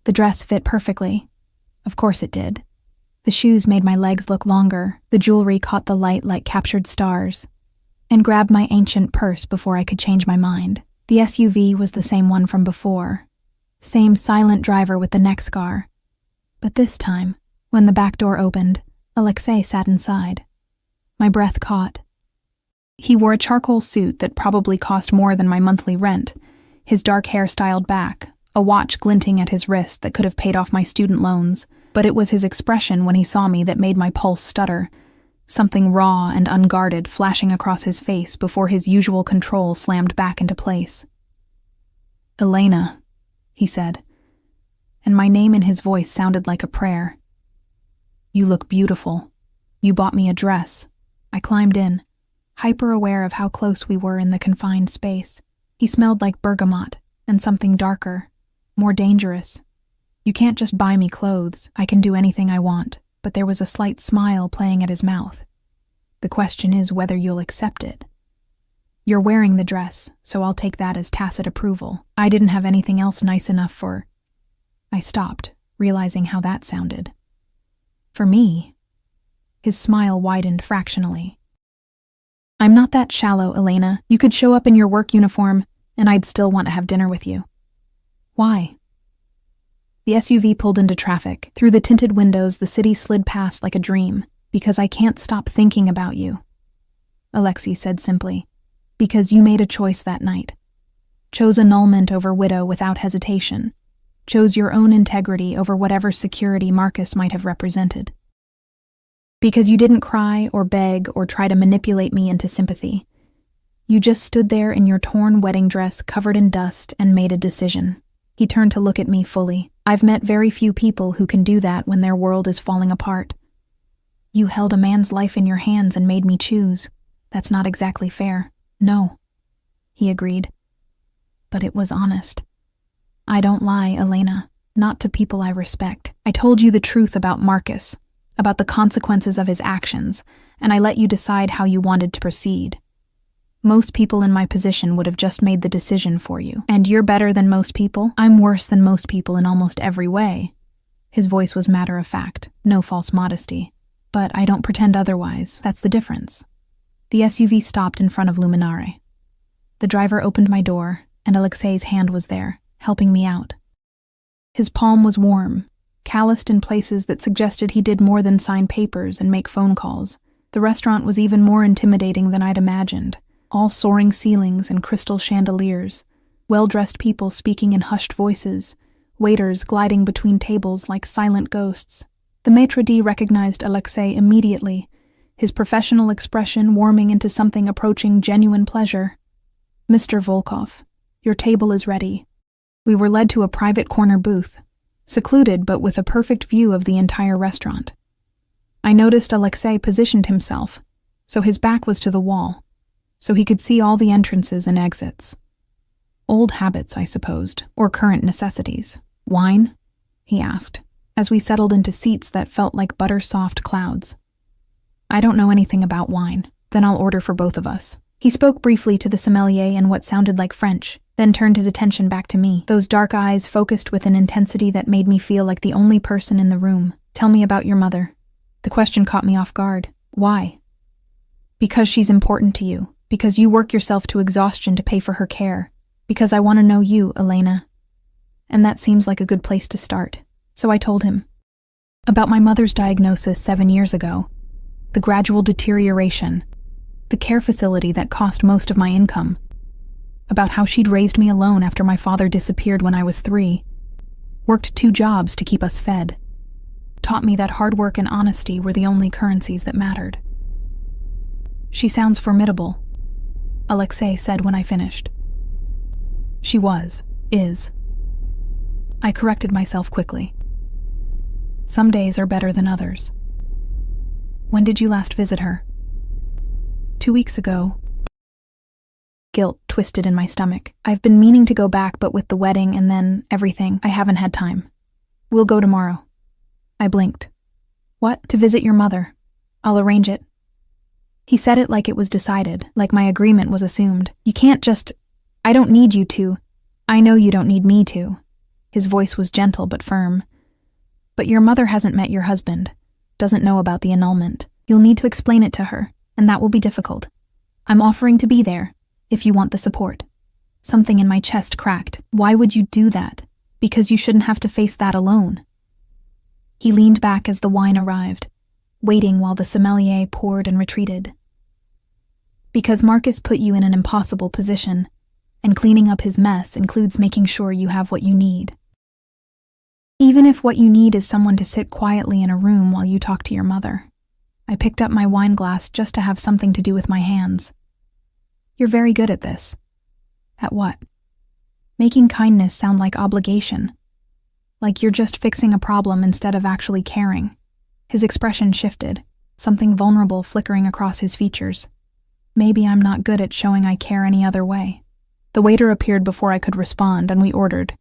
The dress fit perfectly. Of course it did. The shoes made my legs look longer, the jewelry caught the light like captured stars, and grabbed my ancient purse before I could change my mind. The SUV was the same one from before. Same silent driver with the neck scar. But this time, when the back door opened, Alexei sat inside. My breath caught. He wore a charcoal suit that probably cost more than my monthly rent, his dark hair styled back, a watch glinting at his wrist that could have paid off my student loans, but it was his expression when he saw me that made my pulse stutter, something raw and unguarded flashing across his face before his usual control slammed back into place. "Elena," he said, and my name in his voice sounded like a prayer. "You look beautiful. You bought me a dress." I climbed in, hyper-aware of how close we were in the confined space. He smelled like bergamot and something darker, more dangerous. "You can't just buy me clothes. I can do anything I want." But there was a slight smile playing at his mouth. "The question is whether you'll accept it. You're wearing the dress, so I'll take that as tacit approval. I didn't have anything else nice enough for—" I stopped, realizing how that sounded. "For me?" His smile widened fractionally. "I'm not that shallow, Elena. You could show up in your work uniform, and I'd still want to have dinner with you." "Why?" The SUV pulled into traffic. Through the tinted windows, the city slid past like a dream. "Because I can't stop thinking about you," Alexei said simply. "Because you made a choice that night. Chose annulment over widow without hesitation. Chose your own integrity over whatever security Marcus might have represented. Because you didn't cry or beg or try to manipulate me into sympathy. You just stood there in your torn wedding dress covered in dust and made a decision." He turned to look at me fully. "I've met very few people who can do that when their world is falling apart. You held a man's life in your hands and made me choose. That's not exactly fair." "No," he agreed. "But it was honest. I don't lie, Elena, not to people I respect. I told you the truth about Marcus, about the consequences of his actions, and I let you decide how you wanted to proceed. Most people in my position would have just made the decision for you. And you're better than most people. I'm worse than most people in almost every way." His voice was matter-of-fact, no false modesty. "But I don't pretend otherwise. That's the difference." The SUV stopped in front of Luminare. The driver opened my door, and Alexei's hand was there, helping me out. His palm was warm, calloused in places that suggested he did more than sign papers and make phone calls. The restaurant was even more intimidating than I'd imagined. All soaring ceilings and crystal chandeliers, well-dressed people speaking in hushed voices, waiters gliding between tables like silent ghosts. The maitre d' recognized Alexei immediately, his professional expression warming into something approaching genuine pleasure. "Mr. Volkov, your table is ready." We were led to a private corner booth, secluded but with a perfect view of the entire restaurant. I noticed Alexei positioned himself, so his back was to the wall, so he could see all the entrances and exits. Old habits, I supposed, or current necessities. Wine? He asked, as we settled into seats that felt like butter-soft clouds. I don't know anything about wine. Then I'll order for both of us. He spoke briefly to the sommelier in what sounded like French, then turned his attention back to me, those dark eyes focused with an intensity that made me feel like the only person in the room. Tell me about your mother. The question caught me off guard. Why? Because she's important to you. Because you work yourself to exhaustion to pay for her care. Because I want to know you, Elena. And that seems like a good place to start. So I told him. About my mother's diagnosis 7 years ago. The gradual deterioration. The care facility that cost most of my income. About how she'd raised me alone after my father disappeared when I was 3. Worked 2 jobs to keep us fed. Taught me that hard work and honesty were the only currencies that mattered. She sounds formidable, Alexei said when I finished. She is. I corrected myself quickly. Some days are better than others. When did you last visit her? 2 weeks ago. Guilt twisted in my stomach. I've been meaning to go back, but with the wedding and then everything, I haven't had time. We'll go tomorrow. I blinked. What? To visit your mother. I'll arrange it. He said it like it was decided, like my agreement was assumed. You can't just... I don't need you to. I know you don't need me to. His voice was gentle but firm. But your mother hasn't met your husband. Doesn't know about the annulment. You'll need to explain it to her, and that will be difficult. I'm offering to be there, if you want the support. Something in my chest cracked. Why would you do that? Because you shouldn't have to face that alone. He leaned back as the wine arrived, waiting while the sommelier poured and retreated. Because Marcus put you in an impossible position, and cleaning up his mess includes making sure you have what you need. Even if what you need is someone to sit quietly in a room while you talk to your mother. I picked up my wine glass just to have something to do with my hands. You're very good at this. At what? Making kindness sound like obligation. Like you're just fixing a problem instead of actually caring. His expression shifted, something vulnerable flickering across his features. Maybe I'm not good at showing I care any other way. The waiter appeared before I could respond, and we ordered.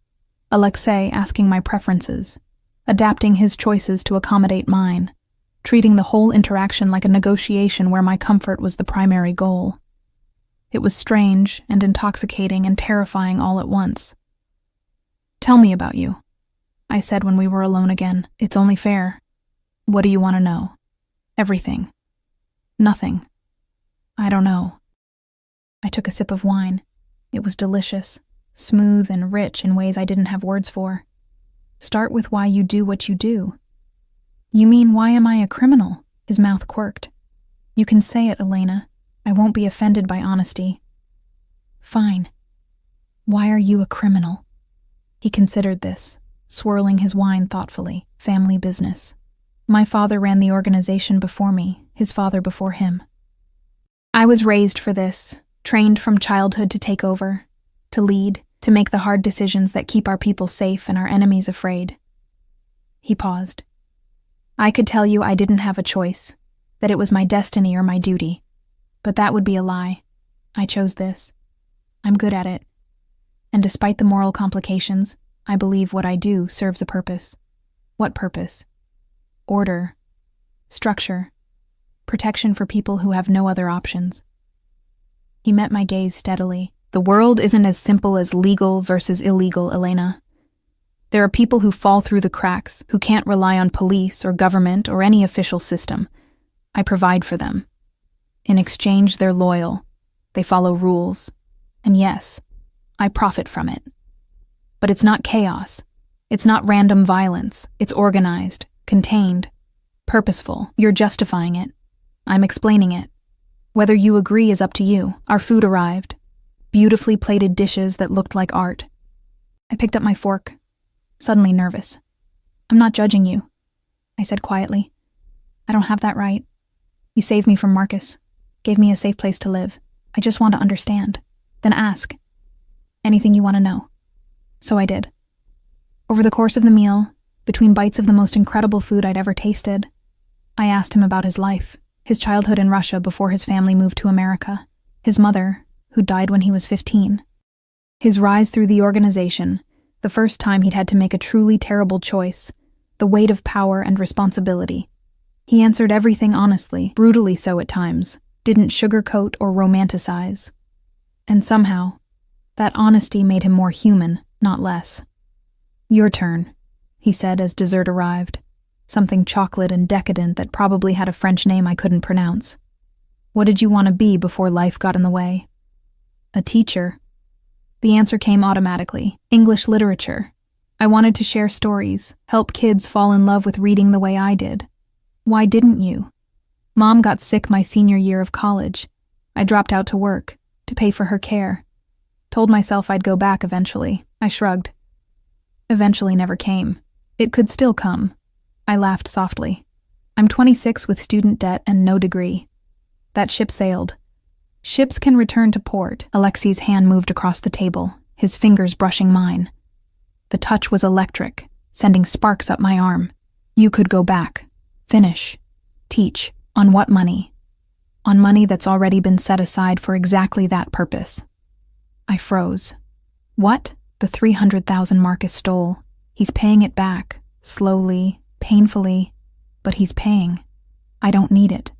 Alexei asking my preferences, adapting his choices to accommodate mine, treating the whole interaction like a negotiation where my comfort was the primary goal. It was strange and intoxicating and terrifying all at once. Tell me about you, I said when we were alone again. It's only fair. What do you want to know? Everything. Nothing. I don't know. I took a sip of wine. It was delicious, smooth and rich in ways I didn't have words for. Start with why you do what you do. You mean, why am I a criminal? His mouth quirked. You can say it, Elena. I won't be offended by honesty. Fine. Why are you a criminal? He considered this, swirling his wine thoughtfully. Family business. My father ran the organization before me, his father before him. I was raised for this, trained from childhood to take over, to lead, to make the hard decisions that keep our people safe and our enemies afraid. He paused. I could tell you I didn't have a choice, that it was my destiny or my duty. But that would be a lie. I chose this. I'm good at it. And despite the moral complications, I believe what I do serves a purpose. What purpose? Order. Structure. Protection for people who have no other options. He met my gaze steadily. The world isn't as simple as legal versus illegal, Elena. There are people who fall through the cracks, who can't rely on police or government or any official system. I provide for them. In exchange, they're loyal. They follow rules. And yes, I profit from it. But it's not chaos. It's not random violence. It's organized, contained, purposeful. You're justifying it. I'm explaining it. Whether you agree is up to you. Our food arrived. Beautifully plated dishes that looked like art. I picked up my fork, suddenly nervous. I'm not judging you, I said quietly. I don't have that right. You saved me from Marcus, gave me a safe place to live. I just want to understand. Then ask. Anything you want to know. So I did. Over the course of the meal, between bites of the most incredible food I'd ever tasted, I asked him about his life, his childhood in Russia before his family moved to America, his mother, who died when he was 15. His rise through the organization, the first time he'd had to make a truly terrible choice, the weight of power and responsibility. He answered everything honestly, brutally so at times, didn't sugarcoat or romanticize. And somehow, that honesty made him more human, not less. "Your turn," he said as dessert arrived, something chocolate and decadent that probably had a French name I couldn't pronounce. "What did you want to be before life got in the way?" "A teacher." The answer came automatically. English literature. I wanted to share stories, help kids fall in love with reading the way I did. Why didn't you? Mom got sick my senior year of college. I dropped out to work, to pay for her care. Told myself I'd go back eventually. I shrugged. Eventually never came. It could still come. I laughed softly. I'm 26 with student debt and no degree. That ship sailed. Ships can return to port. Alexei's hand moved across the table, his fingers brushing mine. The touch was electric, sending sparks up my arm. You could go back. Finish. Teach. On what money? On money that's already been set aside for exactly that purpose. I froze. What? The 300,000 Marcus stole. He's paying it back. Slowly, painfully, but he's paying. I don't need it.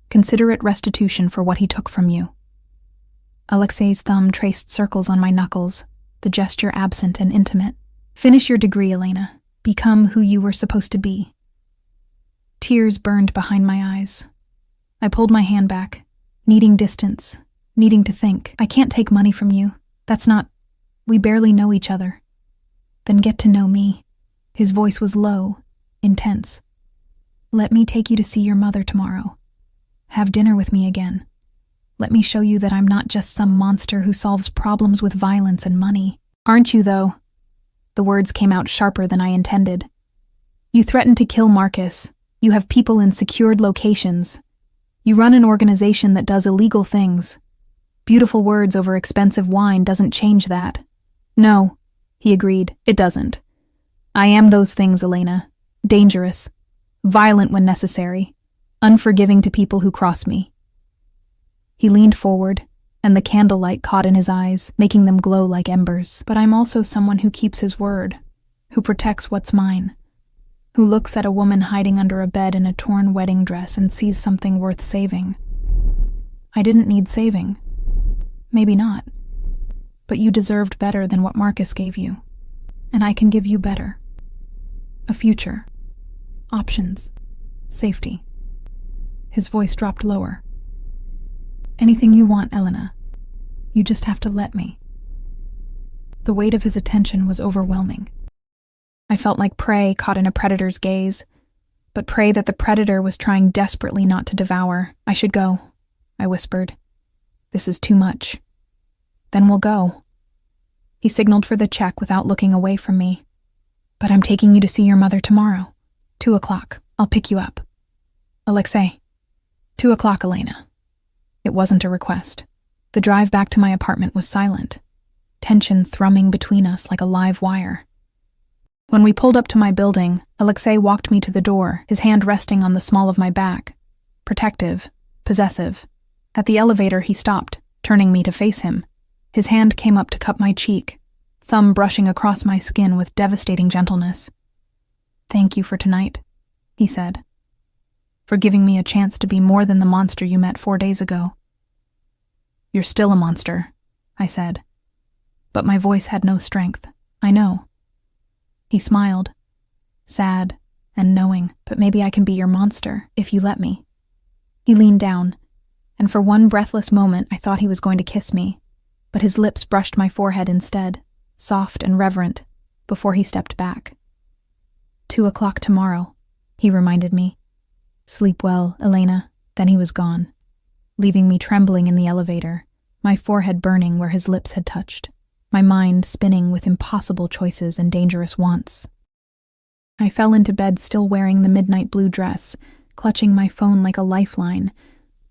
Consider it restitution for what he took from you. Alexei's thumb traced circles on my knuckles, the gesture absent and intimate. Finish your degree, Elena. Become who you were supposed to be. Tears burned behind my eyes. I pulled my hand back, needing distance, needing to think. I can't take money from you. That's not... We barely know each other. Then get to know me. His voice was low, intense. Let me take you to see your mother tomorrow. Have dinner with me again. Let me show you that I'm not just some monster who solves problems with violence and money. Aren't you, though? The words came out sharper than I intended. You threatened to kill Marcus. You have people in secured locations. You run an organization that does illegal things. Beautiful words over expensive wine doesn't change that. No, he agreed, it doesn't. I am those things, Elena. Dangerous. Violent when necessary. Unforgiving to people who cross me. He leaned forward, and the candlelight caught in his eyes, making them glow like embers. But I'm also someone who keeps his word, who protects what's mine, who looks at a woman hiding under a bed in a torn wedding dress and sees something worth saving. I didn't need saving. Maybe not. But you deserved better than what Marcus gave you, and I can give you better. A future. Options. Safety. His voice dropped lower. Anything you want, Elena. You just have to let me. The weight of his attention was overwhelming. I felt like prey caught in a predator's gaze, but prey that the predator was trying desperately not to devour. I should go, I whispered. This is too much. Then we'll go. He signaled for the check without looking away from me. But I'm taking you to see your mother tomorrow. 2:00. I'll pick you up. Alexei. 2:00, Elena. It wasn't a request. The drive back to my apartment was silent, tension thrumming between us like a live wire. When we pulled up to my building, Alexei walked me to the door, his hand resting on the small of my back. Protective, possessive. At the elevator, he stopped, turning me to face him. His hand came up to cup my cheek, thumb brushing across my skin with devastating gentleness. Thank you for tonight, he said. For giving me a chance to be more than the monster you met 4 days ago. You're still a monster, I said. But my voice had no strength. I know. He smiled, sad and knowing, but maybe I can be your monster if you let me. He leaned down, and for one breathless moment I thought he was going to kiss me, but his lips brushed my forehead instead, soft and reverent, before he stepped back. 2:00 tomorrow, he reminded me. Sleep well, Elena. Then he was gone, leaving me trembling in the elevator, my forehead burning where his lips had touched, my mind spinning with impossible choices and dangerous wants. I fell into bed still wearing the midnight blue dress, clutching my phone like a lifeline,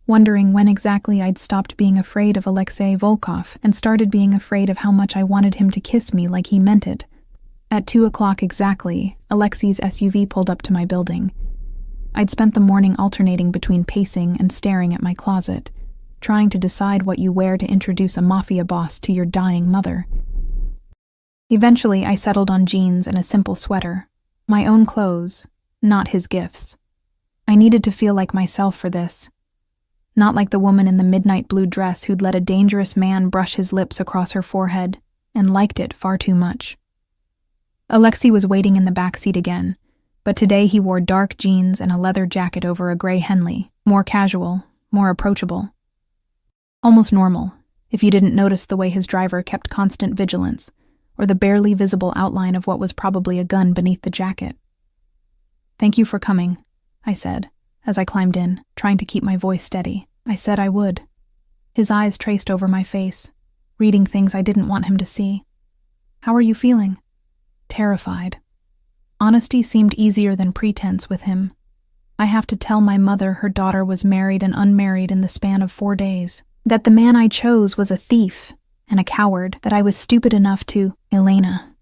wondering when exactly I'd stopped being afraid of Alexei Volkov and started being afraid of how much I wanted him to kiss me like he meant it. At 2:00 exactly, Alexei's SUV pulled up to my building. I'd spent the morning alternating between pacing and staring at my closet, trying to decide what you wear to introduce a mafia boss to your dying mother. Eventually, I settled on jeans and a simple sweater. My own clothes, not his gifts. I needed to feel like myself for this. Not like the woman in the midnight blue dress who'd let a dangerous man brush his lips across her forehead and liked it far too much. Alexei was waiting in the back seat again, but today he wore dark jeans and a leather jacket over a gray Henley, more casual, more approachable. Almost normal, if you didn't notice the way his driver kept constant vigilance, or the barely visible outline of what was probably a gun beneath the jacket. "Thank you for coming," I said, as I climbed in, trying to keep my voice steady. I said I would. His eyes traced over my face, reading things I didn't want him to see. "How are you feeling?" "Terrified." Honesty seemed easier than pretense with him. I have to tell my mother her daughter was married and unmarried in the span of 4 days, that the man I chose was a thief and a coward, that I was stupid enough to— Elena.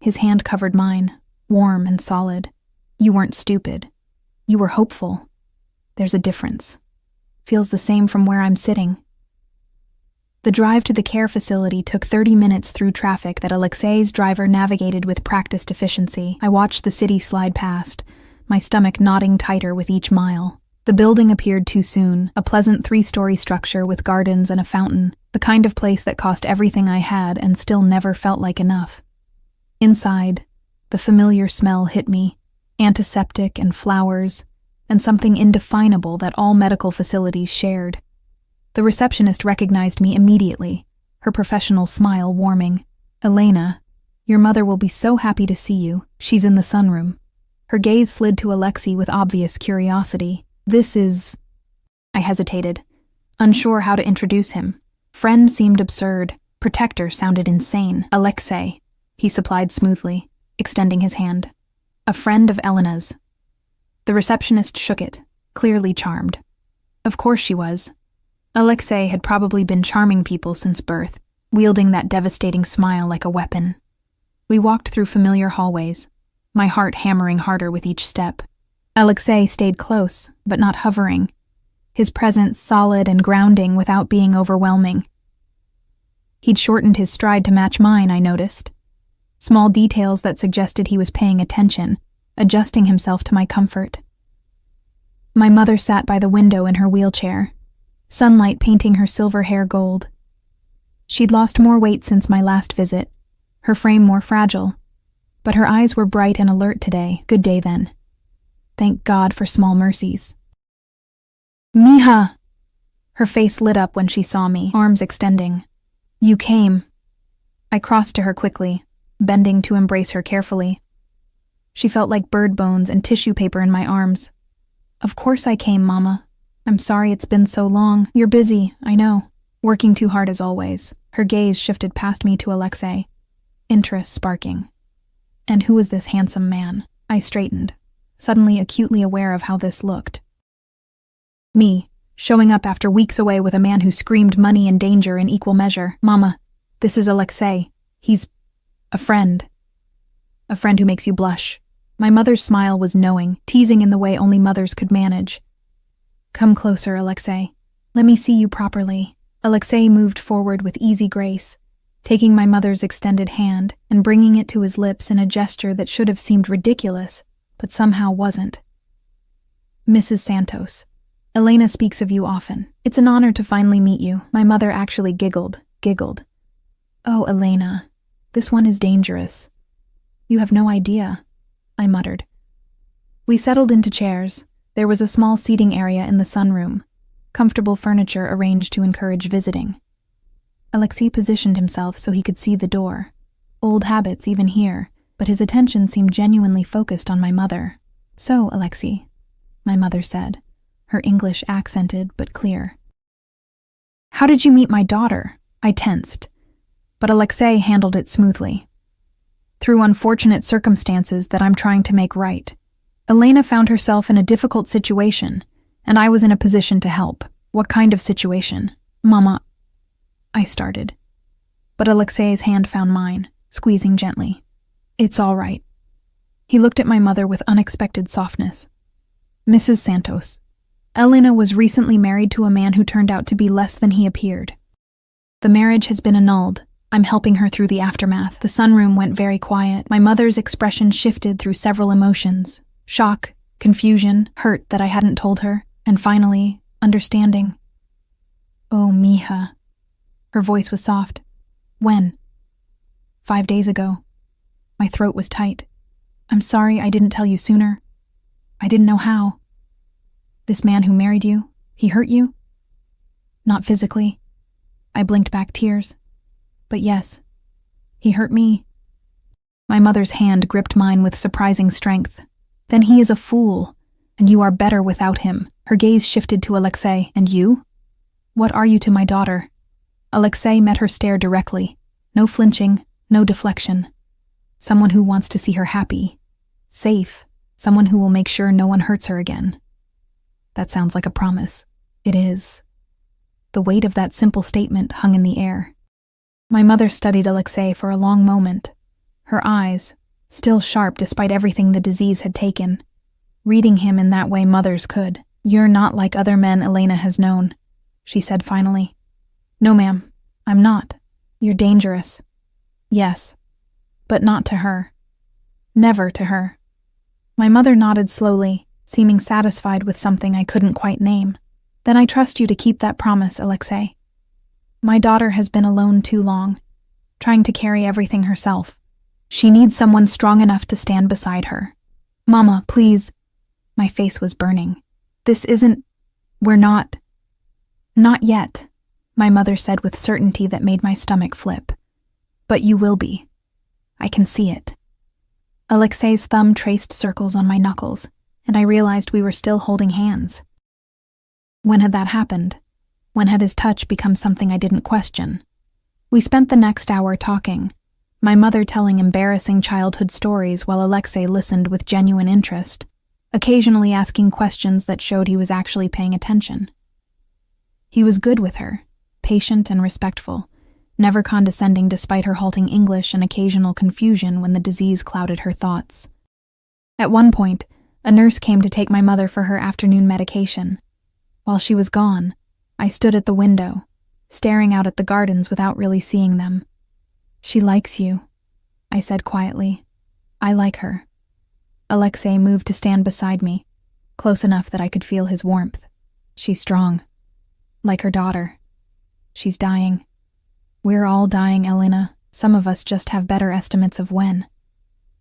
His hand covered mine, warm and solid. "You weren't stupid. You were hopeful. There's a difference. Feels the same from where I'm sitting." The drive to the care facility took 30 minutes through traffic that Alexei's driver navigated with practiced efficiency. I watched the city slide past, my stomach knotting tighter with each mile. The building appeared too soon, a pleasant 3-story structure with gardens and a fountain, the kind of place that cost everything I had and still never felt like enough. Inside, the familiar smell hit me, antiseptic and flowers, and something indefinable that all medical facilities shared. The receptionist recognized me immediately, her professional smile warming. "Elena, your mother will be so happy to see you. She's in the sunroom." Her gaze slid to Alexei with obvious curiosity. "This is—" I hesitated, unsure how to introduce him. Friend seemed absurd. Protector sounded insane. "Alexei," he supplied smoothly, extending his hand. "A friend of Elena's." The receptionist shook it, clearly charmed. Of course she was. Alexei had probably been charming people since birth, wielding that devastating smile like a weapon. We walked through familiar hallways, my heart hammering harder with each step. Alexei stayed close, but not hovering, his presence solid and grounding without being overwhelming. He'd shortened his stride to match mine, I noticed. Small details that suggested he was paying attention, adjusting himself to my comfort. My mother sat by the window in her wheelchair, sunlight painting her silver hair gold. She'd lost more weight since my last visit, her frame more fragile, but her eyes were bright and alert today. Good day, then. Thank God for small mercies. "Mija!" Her face lit up when she saw me, arms extending. "You came." I crossed to her quickly, bending to embrace her carefully. She felt like bird bones and tissue paper in my arms. "Of course I came, Mama. I'm sorry it's been so long. You're busy, I know. Working too hard as always." Her gaze shifted past me to Alexei, interest sparking. And who was this handsome man? I straightened, suddenly acutely aware of how this looked. Me, showing up after weeks away with a man who screamed money and danger in equal measure. "Mama, this is Alexei. He's a friend. A friend who makes you blush." My mother's smile was knowing, teasing in the way only mothers could manage. "Come closer, Alexei. Let me see you properly." Alexei moved forward with easy grace, taking my mother's extended hand and bringing it to his lips in a gesture that should have seemed ridiculous, but somehow wasn't. "Mrs. Santos, Elena speaks of you often. It's an honor to finally meet you." My mother actually giggled. "Oh, Elena, this one is dangerous." "You have no idea," I muttered. We settled into chairs. There was a small seating area in the sunroom, comfortable furniture arranged to encourage visiting. Alexei positioned himself so he could see the door. Old habits even here, but his attention seemed genuinely focused on my mother. "So, Alexei," my mother said, her English accented but clear. "How did you meet my daughter?" I tensed, but Alexei handled it smoothly. "Through unfortunate circumstances that I'm trying to make right. Elena found herself in a difficult situation, and I was in a position to help." "What kind of situation?" "Mama," I started, but Alexei's hand found mine, squeezing gently. "It's all right." He looked at my mother with unexpected softness. Mrs. Santos. Elena was recently married to a man who turned out to be less than he appeared. The marriage has been annulled. I'm helping her through the aftermath. The sunroom went very quiet. My mother's expression shifted through several emotions. Shock, confusion, hurt that I hadn't told her, and finally, understanding. Oh, mija. Her voice was soft. When? 5 days ago. My throat was tight. I'm sorry I didn't tell you sooner. I didn't know how. This man who married you, he hurt you? Not physically. I blinked back tears. But yes, he hurt me. My mother's hand gripped mine with surprising strength. Then he is a fool, and you are better without him. Her gaze shifted to Alexei. And you? What are you to my daughter? Alexei met her stare directly. No flinching, no deflection. Someone who wants to see her happy. Safe. Someone who will make sure no one hurts her again. That sounds like a promise. It is. The weight of that simple statement hung in the air. My mother studied Alexei for a long moment. Her eyes, still sharp despite everything the disease had taken. Reading him in that way mothers could. You're not like other men Elena has known, she said finally. No, ma'am, I'm not. You're dangerous. Yes, but not to her. Never to her. My mother nodded slowly, seeming satisfied with something I couldn't quite name. Then I trust you to keep that promise, Alexei. My daughter has been alone too long, trying to carry everything herself. She needs someone strong enough to stand beside her. Mama, please. My face was burning. This isn't... We're not... Not yet, my mother said with certainty that made my stomach flip. But you will be. I can see it. Alexei's thumb traced circles on my knuckles, and I realized we were still holding hands. When had that happened? When had his touch become something I didn't question? We spent the next hour talking, my mother telling embarrassing childhood stories while Alexei listened with genuine interest, occasionally asking questions that showed he was actually paying attention. He was good with her, patient and respectful, never condescending despite her halting English and occasional confusion when the disease clouded her thoughts. At one point, a nurse came to take my mother for her afternoon medication. While she was gone, I stood at the window, staring out at the gardens without really seeing them. She likes you, I said quietly. I like her. Alexei moved to stand beside me, close enough that I could feel his warmth. She's strong. Like her daughter. She's dying. We're all dying, Elena. Some of us just have better estimates of when.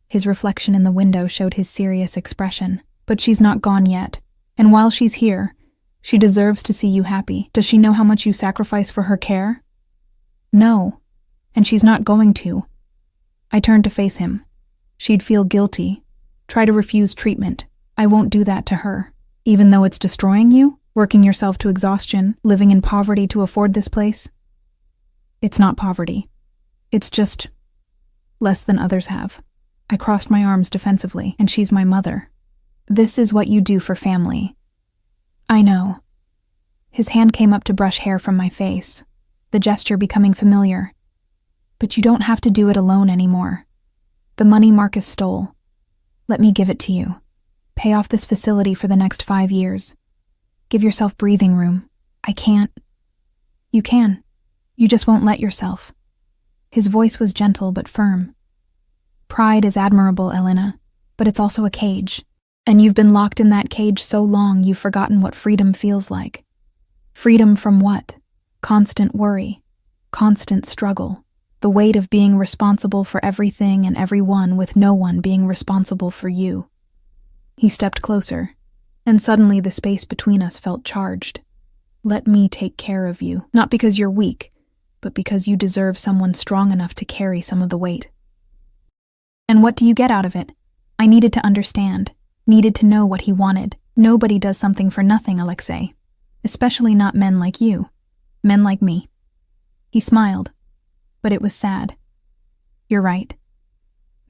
His reflection in the window showed his serious expression. But she's not gone yet. And while she's here, she deserves to see you happy. Does she know how much you sacrifice for her care? No. And she's not going to. I turned to face him. She'd feel guilty. Try to refuse treatment. I won't do that to her. Even though it's destroying you? Working yourself to exhaustion, living in poverty to afford this place? It's not poverty. It's just less than others have. I crossed my arms defensively, and she's my mother. This is what you do for family. I know. His hand came up to brush hair from my face, the gesture becoming familiar. But you don't have to do it alone anymore. The money Marcus stole. Let me give it to you. Pay off this facility for the next 5 years. Give yourself breathing room. I can't. You can. You just won't let yourself. His voice was gentle but firm. Pride is admirable, Elena, but it's also a cage. And you've been locked in that cage so long you've forgotten what freedom feels like. Freedom from what? Constant worry. Constant struggle. The weight of being responsible for everything and everyone with no one being responsible for you. He stepped closer, and suddenly the space between us felt charged. Let me take care of you, not because you're weak, but because you deserve someone strong enough to carry some of the weight. And what do you get out of it? I needed to understand, needed to know what he wanted. Nobody does something for nothing, Alexei. Especially not men like you. Men like me. He smiled, but it was sad. You're right.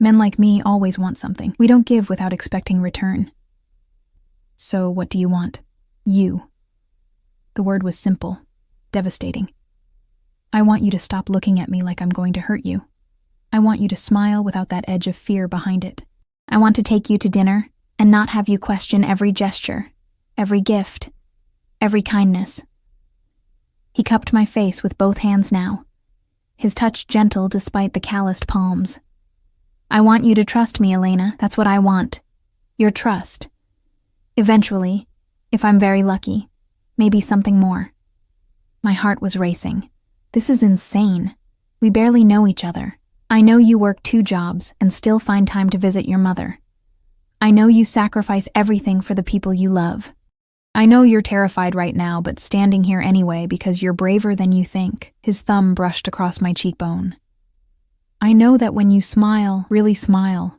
Men like me always want something. We don't give without expecting return. So what do you want? You. The word was simple, devastating. I want you to stop looking at me like I'm going to hurt you. I want you to smile without that edge of fear behind it. I want to take you to dinner and not have you question every gesture, every gift, every kindness. He cupped my face with both hands now, his touch gentle despite the calloused palms. I want you to trust me, Elena. That's what I want. Your trust. Eventually, if I'm very lucky, maybe something more. My heart was racing. This is insane. We barely know each other. I know you work 2 jobs and still find time to visit your mother. I know you sacrifice everything for the people you love. I know you're terrified right now, but standing here anyway because you're braver than you think. His thumb brushed across my cheekbone. I know that when you smile, really smile,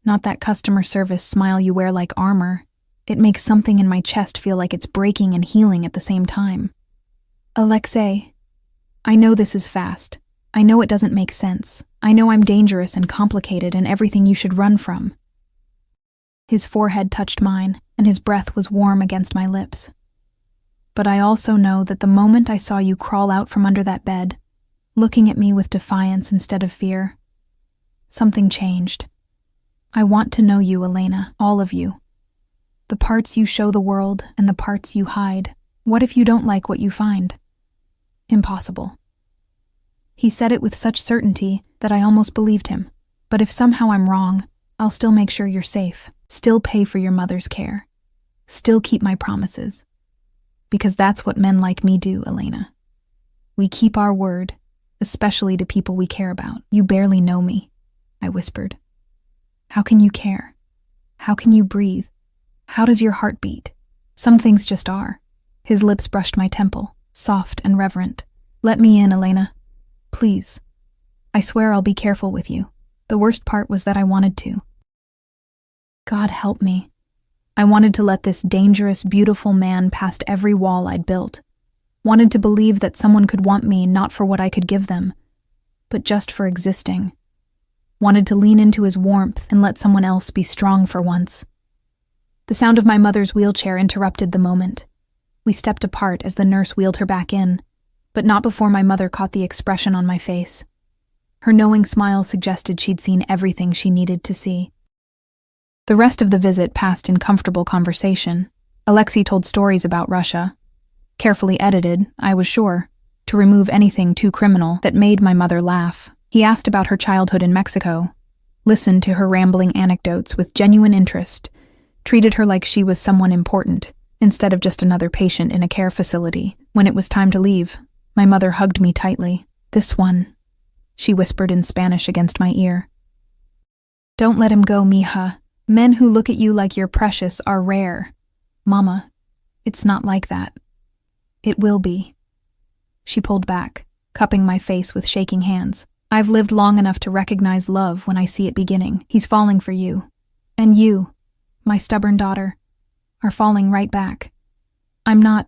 not that customer service smile you wear like armor, it makes something in my chest feel like it's breaking and healing at the same time. Alexei, I know this is fast. I know it doesn't make sense. I know I'm dangerous and complicated and everything you should run from. His forehead touched mine, and his breath was warm against my lips. But I also know that the moment I saw you crawl out from under that bed, looking at me with defiance instead of fear, something changed. I want to know you, Elena, all of you. The parts you show the world and the parts you hide. What if you don't like what you find? Impossible. He said it with such certainty that I almost believed him. But if somehow I'm wrong, I'll still make sure you're safe, still pay for your mother's care, still keep my promises. Because that's what men like me do, Elena. We keep our word, especially to people we care about. You barely know me, I whispered. How can you care? How can you breathe? How does your heart beat? Some things just are. His lips brushed my temple, soft and reverent. Let me in, Elena. Please. I swear I'll be careful with you. The worst part was that I wanted to. God help me. I wanted to let this dangerous, beautiful man past every wall I'd built. Wanted to believe that someone could want me not for what I could give them, but just for existing. Wanted to lean into his warmth and let someone else be strong for once. The sound of my mother's wheelchair interrupted the moment. We stepped apart as the nurse wheeled her back in, but not before my mother caught the expression on my face. Her knowing smile suggested she'd seen everything she needed to see. The rest of the visit passed in comfortable conversation. Alexei told stories about Russia. Carefully edited, I was sure, to remove anything too criminal that made my mother laugh. He asked about her childhood in Mexico, listened to her rambling anecdotes with genuine interest, treated her like she was someone important, instead of just another patient in a care facility. When it was time to leave, my mother hugged me tightly. This one, she whispered in Spanish against my ear. Don't let him go, mija. Men who look at you like you're precious are rare. Mama, it's not like that. It will be. She pulled back, cupping my face with shaking hands. I've lived long enough to recognize love when I see it beginning. He's falling for you. And you, my stubborn daughter, are falling right back. I'm not.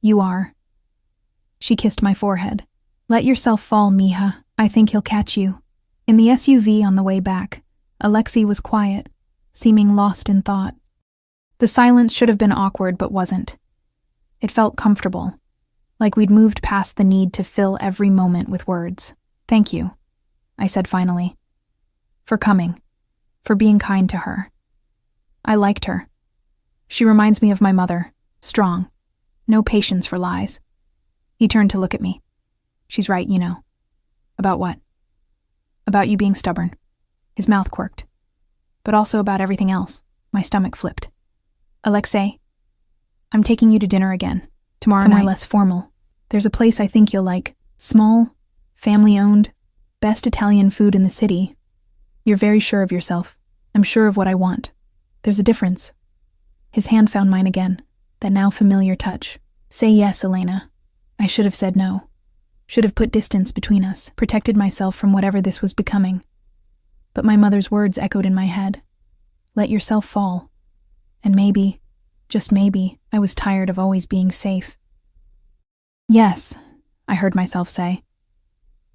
You are. She kissed my forehead. Let yourself fall, mija. I think he'll catch you. In the SUV on the way back, Alexei was quiet, seeming lost in thought. The silence should have been awkward but wasn't. It felt comfortable, like we'd moved past the need to fill every moment with words. Thank you, I said finally. For coming, for being kind to her. I liked her. She reminds me of my mother, strong, no patience for lies. He turned to look at me. She's right, you know. About what? About you being stubborn. His mouth quirked. But also about everything else. My stomach flipped. Alexei, I'm taking you to dinner again. Tomorrow Somewhere night. Less formal. There's a place I think you'll like. Small, family-owned, best Italian food in the city. You're very sure of yourself. I'm sure of what I want. There's a difference. His hand found mine again, that now familiar touch. Say yes, Elena. I should have said no. Should have put distance between us, protected myself from whatever this was becoming. But my mother's words echoed in my head. Let yourself fall. And maybe, just maybe, I was tired of always being safe. Yes, I heard myself say.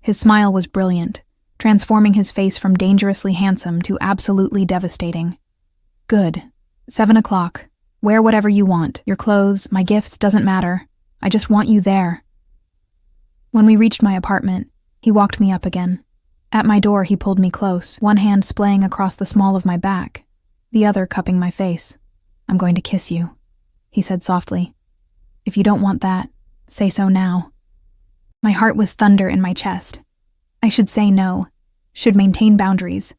His smile was brilliant, transforming his face from dangerously handsome to absolutely devastating. Good. 7 o'clock. Wear whatever you want. Your clothes, my gifts, doesn't matter. I just want you there. When we reached my apartment, he walked me up again. At my door, he pulled me close, one hand splaying across the small of my back, the other cupping my face. "I'm going to kiss you," he said softly. "If you don't want that, say so now." My heart was thunder in my chest. I should say no, should maintain boundaries.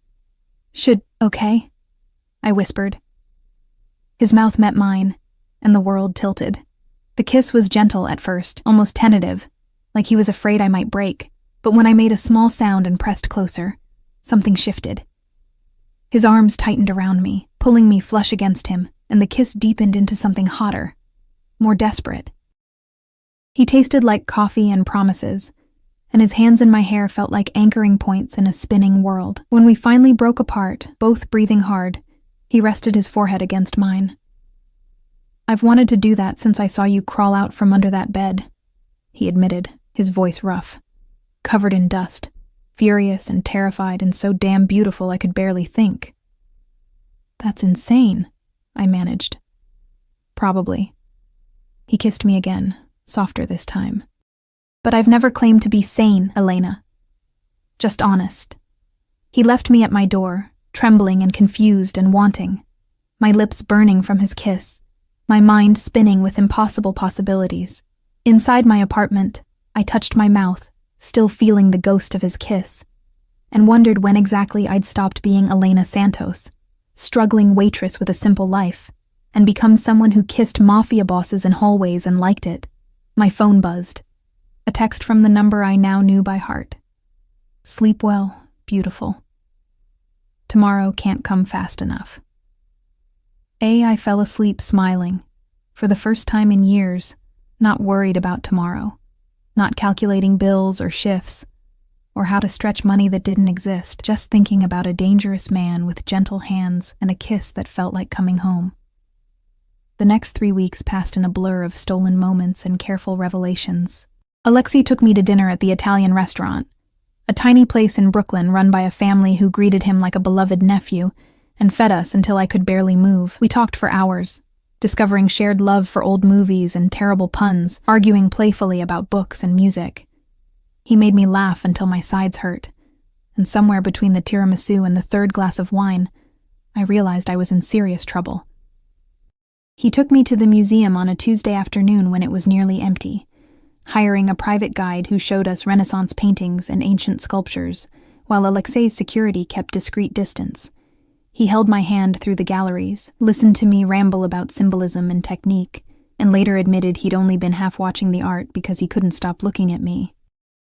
Okay? I whispered. His mouth met mine, and the world tilted. The kiss was gentle at first, almost tentative, like he was afraid I might break, but when I made a small sound and pressed closer, something shifted. His arms tightened around me, pulling me flush against him, and the kiss deepened into something hotter, more desperate. He tasted like coffee and promises, and his hands in my hair felt like anchoring points in a spinning world. When we finally broke apart, both breathing hard, he rested his forehead against mine. "I've wanted to do that since I saw you crawl out from under that bed," he admitted, his voice rough. Covered in dust, furious and terrified and so damn beautiful I could barely think. "That's insane," I managed. "Probably." He kissed me again, softer this time. "But I've never claimed to be sane, Elena. Just honest." He left me at my door, trembling and confused and wanting, my lips burning from his kiss, my mind spinning with impossible possibilities. Inside my apartment, I touched my mouth, still feeling the ghost of his kiss, and wondered when exactly I'd stopped being Elena Santos, struggling waitress with a simple life, and become someone who kissed mafia bosses in hallways and liked it. My phone buzzed. A text from the number I now knew by heart. "Sleep well, beautiful. Tomorrow can't come fast enough." I fell asleep smiling, for the first time in years, not worried about tomorrow, not calculating bills or shifts, or how to stretch money that didn't exist, just thinking about a dangerous man with gentle hands and a kiss that felt like coming home. The next 3 weeks passed in a blur of stolen moments and careful revelations. Alexei took me to dinner at the Italian restaurant, a tiny place in Brooklyn run by a family who greeted him like a beloved nephew and fed us until I could barely move. We talked for hours, discovering shared love for old movies and terrible puns, arguing playfully about books and music. He made me laugh until my sides hurt, and somewhere between the tiramisu and the third glass of wine, I realized I was in serious trouble. He took me to the museum on a Tuesday afternoon when it was nearly empty, hiring a private guide who showed us Renaissance paintings and ancient sculptures, while Alexei's security kept discreet distance. He held my hand through the galleries, listened to me ramble about symbolism and technique, and later admitted he'd only been half watching the art because he couldn't stop looking at me.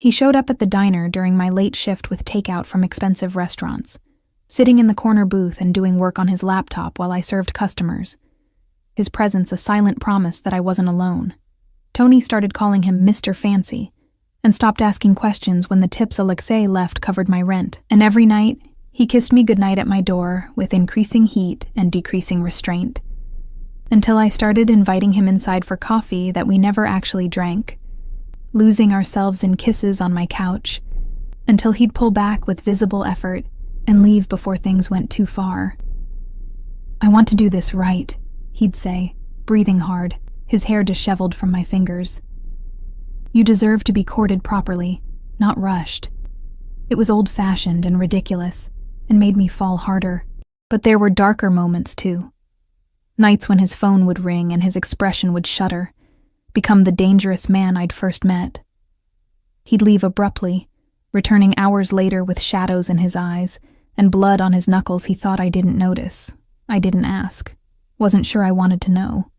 He showed up at the diner during my late shift with takeout from expensive restaurants, sitting in the corner booth and doing work on his laptop while I served customers. His presence a silent promise that I wasn't alone. Tony started calling him Mr. Fancy, and stopped asking questions when the tips Alexei left covered my rent. And every night, he kissed me goodnight at my door with increasing heat and decreasing restraint. Until I started inviting him inside for coffee that we never actually drank, losing ourselves in kisses on my couch, until he'd pull back with visible effort and leave before things went too far. "I want to do this right," he'd say, breathing hard, his hair disheveled from my fingers. "You deserve to be courted properly, not rushed." It was old-fashioned and ridiculous, and made me fall harder. But there were darker moments, too. Nights when his phone would ring and his expression would shudder, become the dangerous man I'd first met. He'd leave abruptly, returning hours later with shadows in his eyes and blood on his knuckles he thought I didn't notice. I didn't ask. Wasn't sure I wanted to know.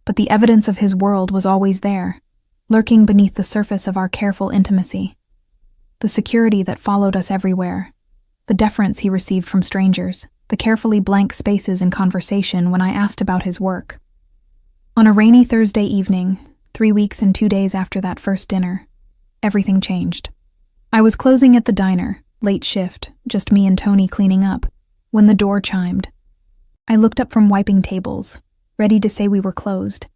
But the evidence of his world was always there, lurking beneath the surface of our careful intimacy. The security that followed us everywhere, the deference he received from strangers, the carefully blank spaces in conversation when I asked about his work. On a rainy Thursday evening, 3 weeks and 2 days after that first dinner, everything changed. I was closing at the diner, late shift, just me and Tony cleaning up, when the door chimed. I looked up from wiping tables, ready to say we were closed,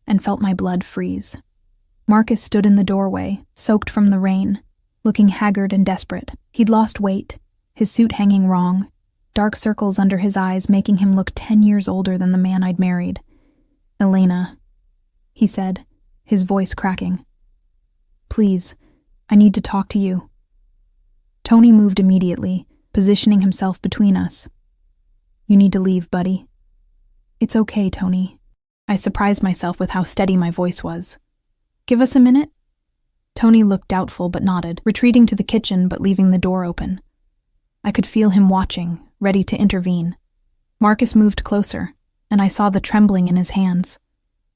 and felt my blood freeze. Marcus stood in the doorway, soaked from the rain, looking haggard and desperate. He'd lost weight, his suit hanging wrong, dark circles under his eyes making him look 10 years older than the man I'd married. "Elena," he said, his voice cracking. "Please, I need to talk to you." Tony moved immediately, positioning himself between us. You need to leave, buddy. It's okay, Tony. I surprised myself with how steady my voice was. Give us a minute? Tony looked doubtful but nodded, retreating to the kitchen but leaving the door open. I could feel him watching, ready to intervene. Marcus moved closer, and I saw the trembling in his hands,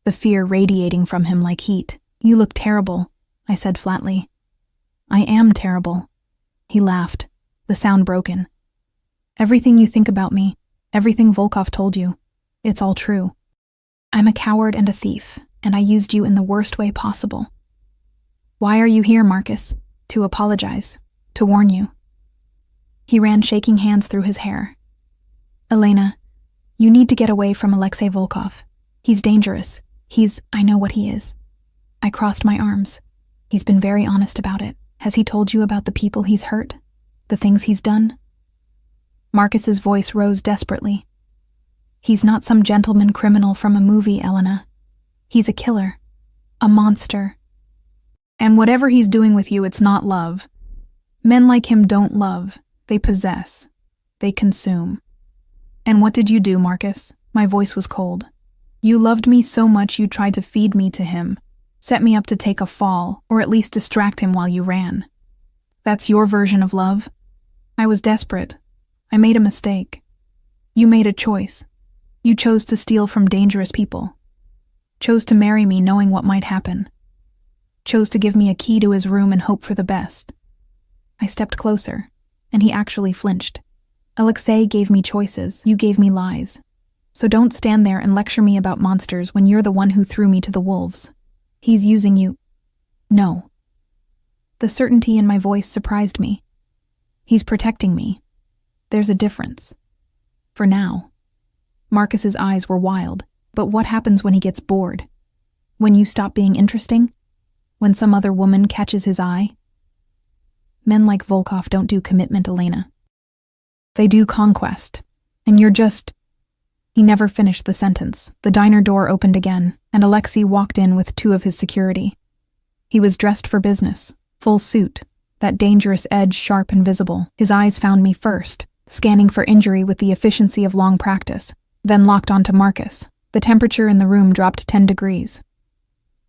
the fear radiating from him like heat. You look terrible, I said flatly. I am terrible. He laughed, the sound broken. Everything you think about me, everything Volkov told you, it's all true. I'm a coward and a thief, and I used you in the worst way possible. Why are you here, Marcus? To apologize, to warn you. He ran shaking hands through his hair. Elena, you need to get away from Alexei Volkov. He's dangerous. I know what he is. I crossed my arms. He's been very honest about it. Has he told you about the people he's hurt? The things he's done? Marcus's voice rose desperately. He's not some gentleman criminal from a movie, Elena. He's a killer. A monster. And whatever he's doing with you, it's not love. Men like him don't love. They possess. They consume. And what did you do, Marcus? My voice was cold. You loved me so much you tried to feed me to him, set me up to take a fall, or at least distract him while you ran. That's your version of love? I was desperate. I made a mistake. You made a choice. You chose to steal from dangerous people. Chose to marry me knowing what might happen. Chose to give me a key to his room and hope for the best. I stepped closer, and he actually flinched. Alexei gave me choices. You gave me lies. So don't stand there and lecture me about monsters when you're the one who threw me to the wolves. He's using you. No. The certainty in my voice surprised me. He's protecting me. There's a difference. For now. Marcus's eyes were wild. But what happens when he gets bored? When you stop being interesting? When some other woman catches his eye? Men like Volkov don't do commitment, Elena. They do conquest. And you're just... He never finished the sentence. The diner door opened again, and Alexei walked in with two of his security. He was dressed for business, full suit, that dangerous edge sharp and visible. His eyes found me first, scanning for injury with the efficiency of long practice, then locked onto Marcus. The temperature in the room dropped 10 degrees.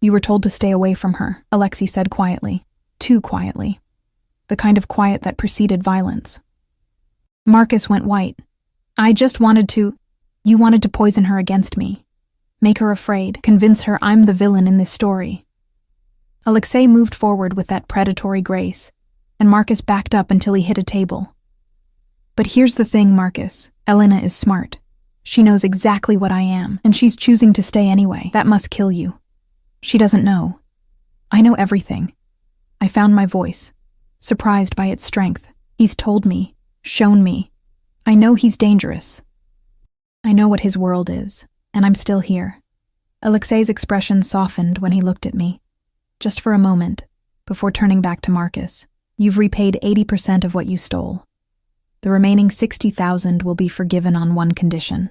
You were told to stay away from her, Alexei said quietly. Too quietly. The kind of quiet that preceded violence. Marcus went white. I just wanted to... You wanted to poison her against me. Make her afraid, convince her I'm the villain in this story. Alexei moved forward with that predatory grace, and Marcus backed up until he hit a table. But here's the thing, Marcus. Elena is smart. She knows exactly what I am, and she's choosing to stay anyway. That must kill you. She doesn't know. I know everything. I found my voice, surprised by its strength. He's told me, shown me. I know he's dangerous. I know what his world is, and I'm still here. Alexei's expression softened when he looked at me, just for a moment, before turning back to Marcus. You've repaid 80% of what you stole. The remaining 60,000 will be forgiven on one condition.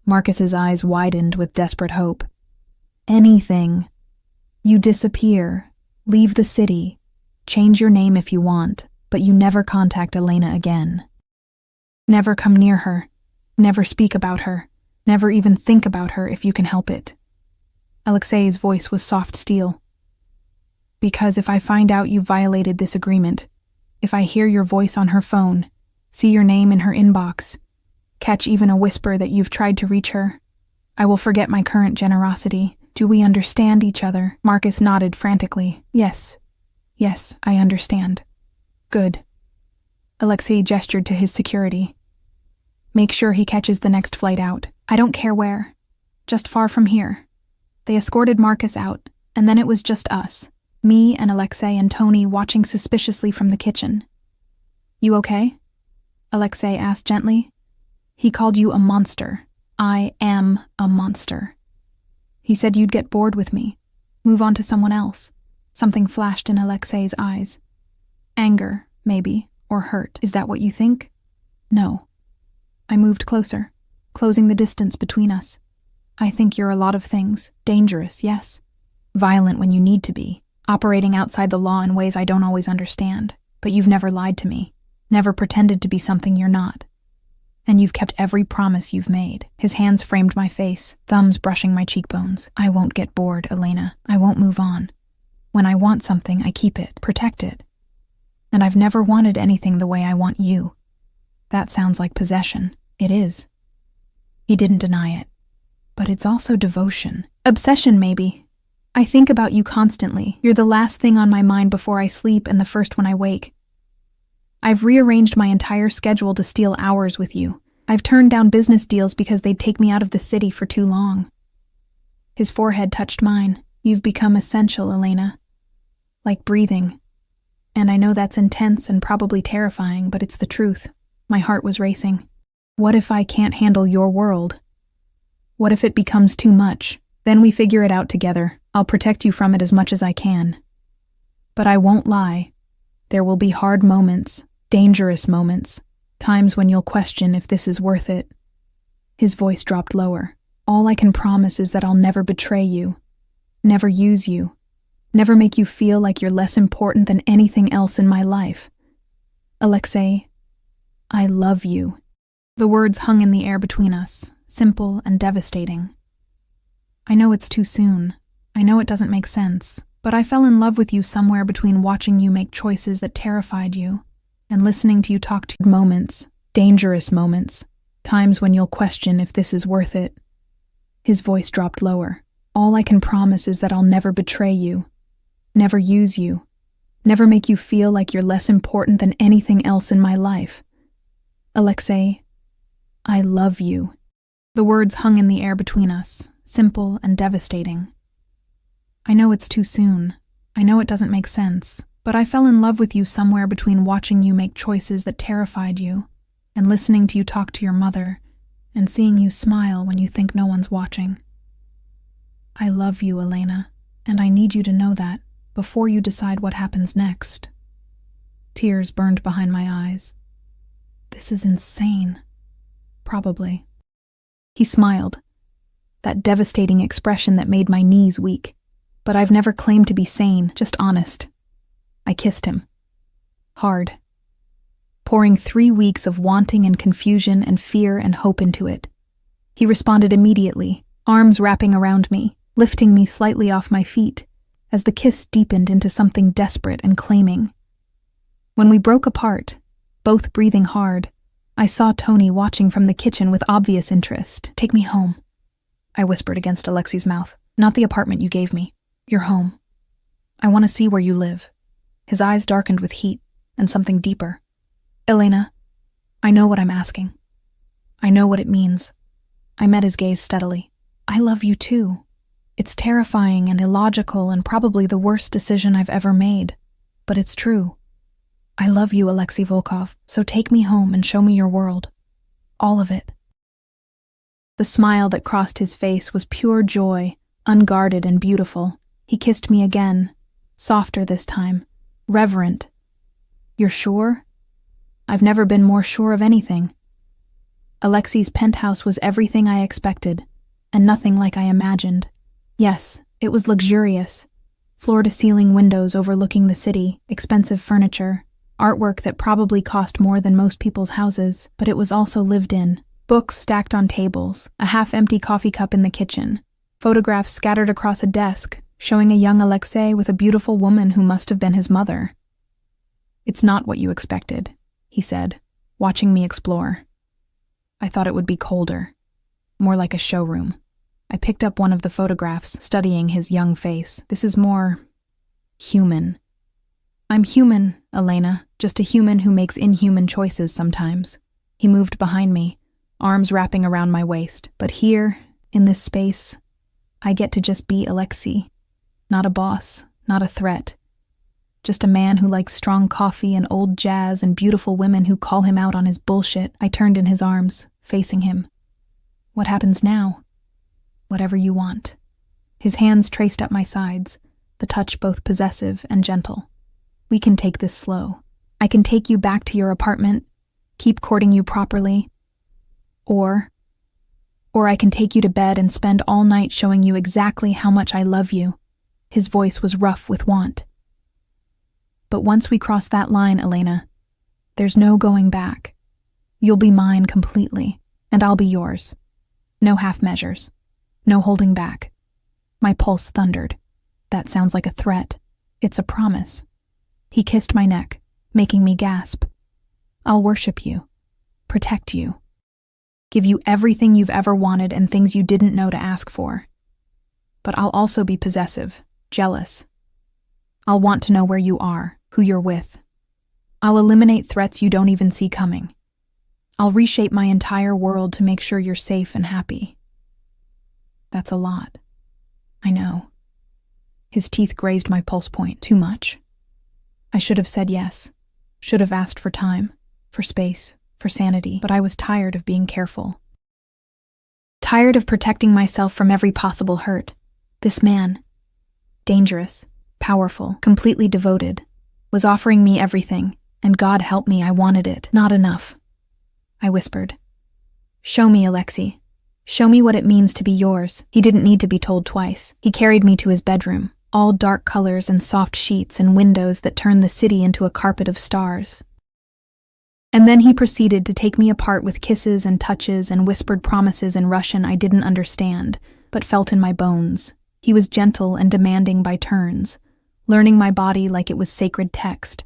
Marcus's eyes widened with desperate hope. Anything. You disappear, leave the city, change your name if you want, but you never contact Elena again. Never come near her. Never speak about her. Never even think about her if you can help it. Alexei's voice was soft steel. Because if I find out you violated this agreement, if I hear your voice on her phone, see your name in her inbox, catch even a whisper that you've tried to reach her, I will forget my current generosity. Do we understand each other? Marcus nodded frantically. Yes. Yes, I understand. Good. Alexei gestured to his security. Make sure he catches the next flight out. I don't care where. Just far from here. They escorted Marcus out, and then it was just us, me and Alexei and Tony watching suspiciously from the kitchen. You okay? Alexei asked gently. He called you a monster. I am a monster. He said you'd get bored with me, move on to someone else. Something flashed in Alexei's eyes. Anger, maybe, or hurt. Is that what you think? No. I moved closer, closing the distance between us. I think you're a lot of things. Dangerous, yes. Violent when you need to be. Operating outside the law in ways I don't always understand. But you've never lied to me. Never pretended to be something you're not. And you've kept every promise you've made. His hands framed my face, thumbs brushing my cheekbones. I won't get bored, Elena. I won't move on. When I want something, I keep it, protect it. And I've never wanted anything the way I want you. That sounds like possession. It is. He didn't deny it. But it's also devotion. Obsession, maybe. I think about you constantly. You're the last thing on my mind before I sleep and the first when I wake. I've rearranged my entire schedule to steal hours with you. I've turned down business deals because they'd take me out of the city for too long. His forehead touched mine. You've become essential, Elena. Like breathing. And I know that's intense and probably terrifying, but it's the truth. My heart was racing. What if I can't handle your world? What if it becomes too much? Then we figure it out together. I'll protect you from it as much as I can. But I won't lie. There will be hard moments, dangerous moments, times when you'll question if this is worth it. His voice dropped lower. All I can promise is that I'll never betray you, never use you, never make you feel like you're less important than anything else in my life. Alexei, I love you. The words hung in the air between us, simple and devastating. I know it's too soon. I know it doesn't make sense, but I fell in love with you somewhere between watching you make choices that terrified you and listening to you talk to moments, dangerous moments, times when you'll question if this is worth it. His voice dropped lower. All I can promise is that I'll never betray you, never use you, never make you feel like you're less important than anything else in my life. Alexei, I love you. The words hung in the air between us, simple and devastating. I know it's too soon. I know it doesn't make sense, but I fell in love with you somewhere between watching you make choices that terrified you and listening to you talk to your mother and seeing you smile when you think no one's watching. I love you, Elena, and I need you to know that before you decide what happens next. Tears burned behind my eyes. This is insane. Probably. He smiled, that devastating expression that made my knees weak. But I've never claimed to be sane, just honest. I kissed him. Hard. Pouring 3 weeks of wanting and confusion and fear and hope into it. He responded immediately, arms wrapping around me, lifting me slightly off my feet, as the kiss deepened into something desperate and claiming. When we broke apart, both breathing hard, I saw Tony watching from the kitchen with obvious interest. Take me home, I whispered against Alexei's mouth. Not the apartment you gave me. Your home. I want to see where you live. His eyes darkened with heat and something deeper. Elena, I know what I'm asking. I know what it means. I met his gaze steadily. I love you too. It's terrifying and illogical and probably the worst decision I've ever made. But it's true. I love you, Alexei Volkov, so take me home and show me your world. All of it. The smile that crossed his face was pure joy, unguarded and beautiful. He kissed me again, softer this time, reverent. You're sure? I've never been more sure of anything. Alexei's penthouse was everything I expected, and nothing like I imagined. Yes, it was luxurious. Floor-to-ceiling windows overlooking the city, expensive furniture, artwork that probably cost more than most people's houses, but it was also lived in. Books stacked on tables, a half-empty coffee cup in the kitchen, photographs scattered across a desk, showing a young Alexei with a beautiful woman who must have been his mother. It's not what you expected, he said, watching me explore. I thought it would be colder, more like a showroom. I picked up one of the photographs, studying his young face. This is more human. I'm human, Elena, just a human who makes inhuman choices sometimes. He moved behind me, arms wrapping around my waist. But here, in this space, I get to just be Alexei. Not a boss, not a threat. Just a man who likes strong coffee and old jazz and beautiful women who call him out on his bullshit. I turned in his arms, facing him. What happens now? Whatever you want. His hands traced up my sides, the touch both possessive and gentle. We can take this slow. I can take you back to your apartment, keep courting you properly. Or I can take you to bed and spend all night showing you exactly how much I love you. His voice was rough with want. But once we cross that line, Elena, there's no going back. You'll be mine completely, and I'll be yours. No half measures. No holding back. My pulse thundered. That sounds like a threat. It's a promise. He kissed my neck, making me gasp. I'll worship you. Protect you. Give you everything you've ever wanted and things you didn't know to ask for. But I'll also be possessive, jealous. I'll want to know where you are, who you're with. I'll eliminate threats you don't even see coming. I'll reshape my entire world to make sure you're safe and happy. That's a lot. I know. His teeth grazed my pulse point. Too much. I should have said yes. Should have asked for time, for space, for sanity, but I was tired of being careful. Tired of protecting myself from every possible hurt. This man, dangerous, powerful, completely devoted, was offering me everything, and God help me, I wanted it. Not enough. I whispered. Show me, Alexei. Show me what it means to be yours. He didn't need to be told twice. He carried me to his bedroom, all dark colors and soft sheets and windows that turned the city into a carpet of stars. And then he proceeded to take me apart with kisses and touches and whispered promises in Russian I didn't understand, but felt in my bones. He was gentle and demanding by turns, learning my body like it was sacred text,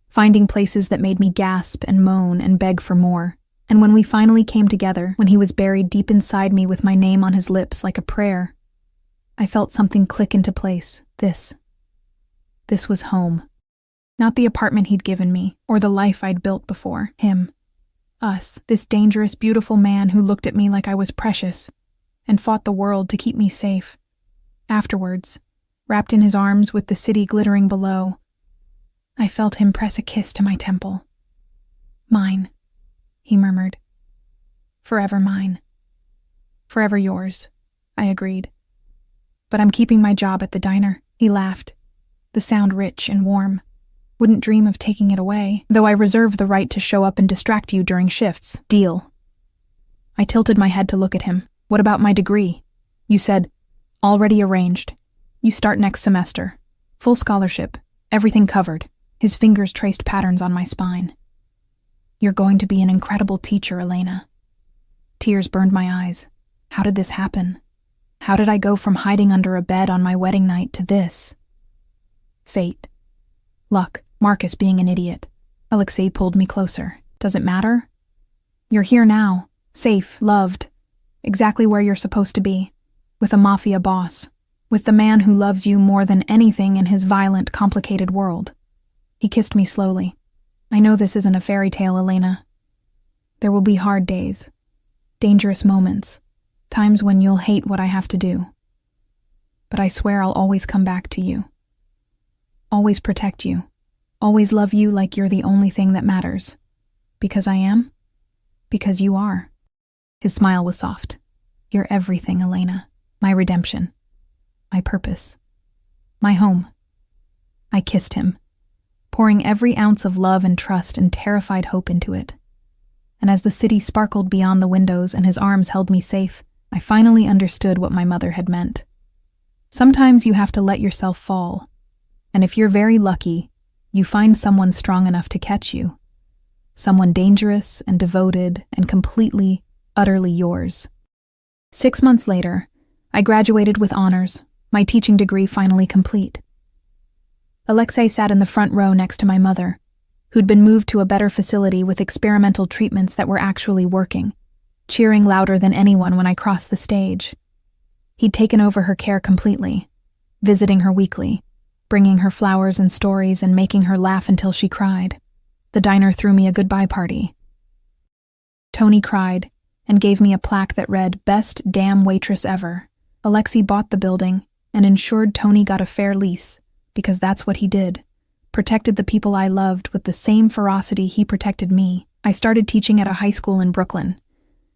finding places that made me gasp and moan and beg for more. And when we finally came together, when he was buried deep inside me with my name on his lips like a prayer, I felt something click into place. This was home. Not the apartment he'd given me, or the life I'd built before. Him. Us. This dangerous, beautiful man who looked at me like I was precious, and fought the world to keep me safe. Afterwards, wrapped in his arms with the city glittering below, I felt him press a kiss to my temple. Mine, he murmured. Forever mine. Forever yours, I agreed. But I'm keeping my job at the diner, he laughed, the sound rich and warm. Wouldn't dream of taking it away, though I reserve the right to show up and distract you during shifts. Deal. I tilted my head to look at him. What about my degree? You said, already arranged. You start next semester. Full scholarship. Everything covered. His fingers traced patterns on my spine. You're going to be an incredible teacher, Elena. Tears burned my eyes. How did this happen? How did I go from hiding under a bed on my wedding night to this? Fate. Luck. Marcus being an idiot. Alexei pulled me closer. Does it matter? You're here now. Safe, loved. Exactly where you're supposed to be. With a Mafia boss. With the man who loves you more than anything in his violent, complicated world. He kissed me slowly. I know this isn't a fairy tale, Elena. There will be hard days. Dangerous moments. Times when you'll hate what I have to do. But I swear I'll always come back to you. Always protect you. Always love you like you're the only thing that matters. Because I am? Because you are. His smile was soft. You're everything, Elena. My redemption. My purpose. My home. I kissed him, pouring every ounce of love and trust and terrified hope into it. And as the city sparkled beyond the windows and his arms held me safe, I finally understood what my mother had meant. Sometimes you have to let yourself fall. And if you're very lucky, you find someone strong enough to catch you. Someone dangerous and devoted and completely, utterly yours. 6 months later, I graduated with honors, my teaching degree finally complete. Alexei sat in the front row next to my mother, who'd been moved to a better facility with experimental treatments that were actually working, cheering louder than anyone when I crossed the stage. He'd taken over her care completely, visiting her weekly, bringing her flowers and stories and making her laugh until she cried. The diner threw me a goodbye party. Tony cried and gave me a plaque that read, "Best damn waitress ever." Alexei bought the building and ensured Tony got a fair lease, because that's what he did. Protected the people I loved with the same ferocity he protected me. I started teaching at a high school in Brooklyn,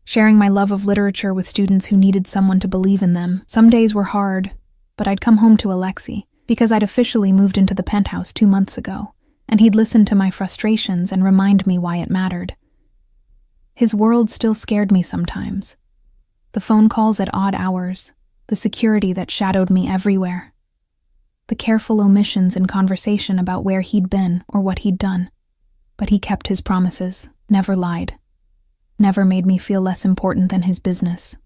sharing my love of literature with students who needed someone to believe in them. Some days were hard, but I'd come home to Alexei, because I'd officially moved into the penthouse 2 months ago, and he'd listen to my frustrations and remind me why it mattered. His world still scared me sometimes. The phone calls at odd hours, the security that shadowed me everywhere, the careful omissions in conversation about where he'd been or what he'd done. But he kept his promises, never lied. never made me feel less important than his business.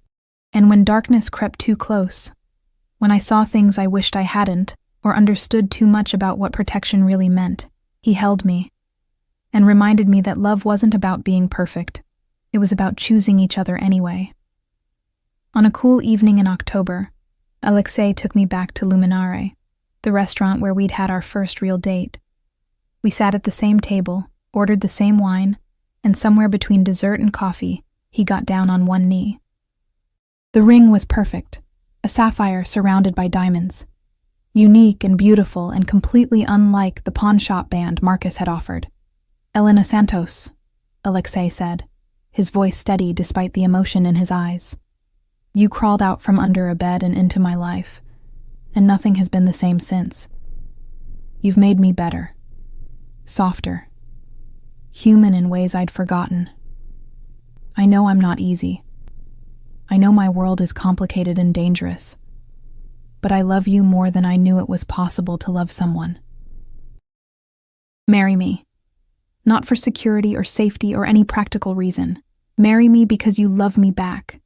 And when darkness crept too close, when I saw things I wished I hadn't, or understood too much about what protection really meant, he held me and reminded me that love wasn't about being perfect. It was about choosing each other anyway. On a cool evening in October, Alexei took me back to Luminare, the restaurant where we'd had our first real date. We sat at the same table, ordered the same wine, and somewhere between dessert and coffee, he got down on one knee. The ring was perfect, a sapphire surrounded by diamonds, unique and beautiful and completely unlike the pawnshop band Marcus had offered. "Elena Santos," Alexei said, his voice steady despite the emotion in his eyes. "You crawled out from under a bed and into my life, and nothing has been the same since. You've made me better, softer, human in ways I'd forgotten. I know I'm not easy. I know my world is complicated and dangerous, but I love you more than I knew it was possible to love someone. Marry me. Not for security or safety or any practical reason. Marry me because you love me back,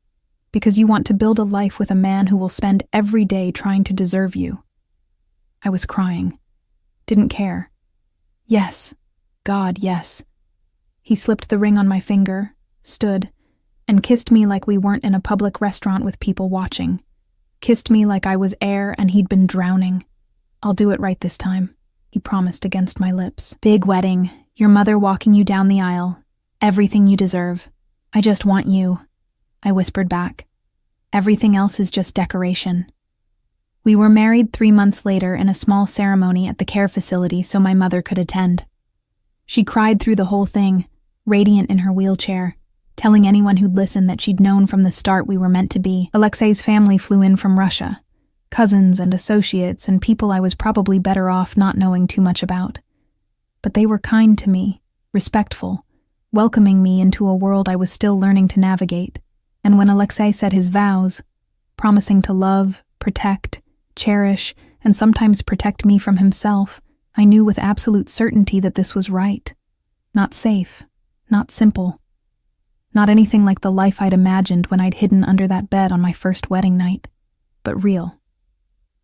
because you want to build a life with a man who will spend every day trying to deserve you." I was crying. Didn't care. Yes. God, yes. He slipped the ring on my finger, stood, and kissed me like we weren't in a public restaurant with people watching. Kissed me like I was air and he'd been drowning. "I'll do it right this time," he promised against my lips. "Big wedding, your mother walking you down the aisle, everything you deserve. I just want you," I whispered back. "Everything else is just decoration." We were married 3 months later in a small ceremony at the care facility so my mother could attend. She cried through the whole thing, radiant in her wheelchair, telling anyone who'd listen that she'd known from the start we were meant to be. Alexei's family flew in from Russia, cousins and associates and people I was probably better off not knowing too much about. But they were kind to me, respectful, welcoming me into a world I was still learning to navigate. And when Alexei said his vows, promising to love, protect, cherish, and sometimes protect me from himself, I knew with absolute certainty that this was right. Not safe, not simple, not anything like the life I'd imagined when I'd hidden under that bed on my first wedding night, but real,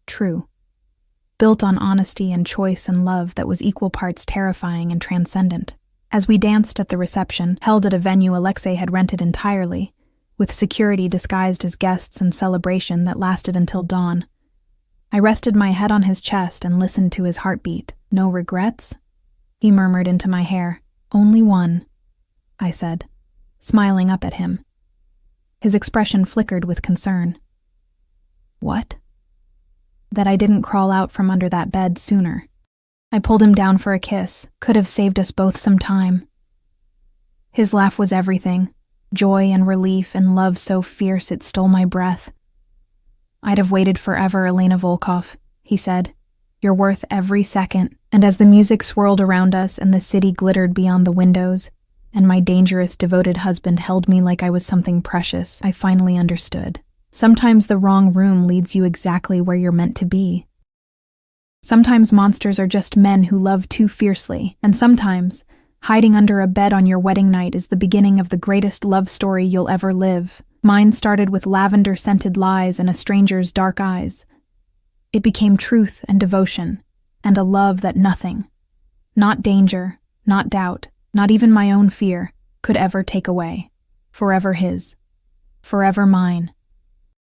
true, built on honesty and choice and love that was equal parts terrifying and transcendent. As we danced at the reception, held at a venue Alexei had rented entirely, with security disguised as guests and celebration that lasted until dawn, I rested my head on his chest and listened to his heartbeat. "No regrets?" He murmured into my hair. "Only one," I said, smiling up at him. His expression flickered with concern. "What?" "That I didn't crawl out from under that bed sooner." I pulled him down for a kiss. Could have saved us both some time. His laugh was everything, joy and relief and love so fierce it stole my breath. "I'd have waited forever, Elena Volkov," he said. "You're worth every second." And as the music swirled around us and the city glittered beyond the windows, and my dangerous, devoted husband held me like I was something precious, I finally understood. Sometimes the wrong room leads you exactly where you're meant to be. Sometimes monsters are just men who love too fiercely, and sometimes hiding under a bed on your wedding night is the beginning of the greatest love story you'll ever live. Mine started with lavender-scented lies and a stranger's dark eyes. It became truth and devotion, and a love that nothing, not danger, not doubt, not even my own fear, could ever take away. Forever his. Forever mine.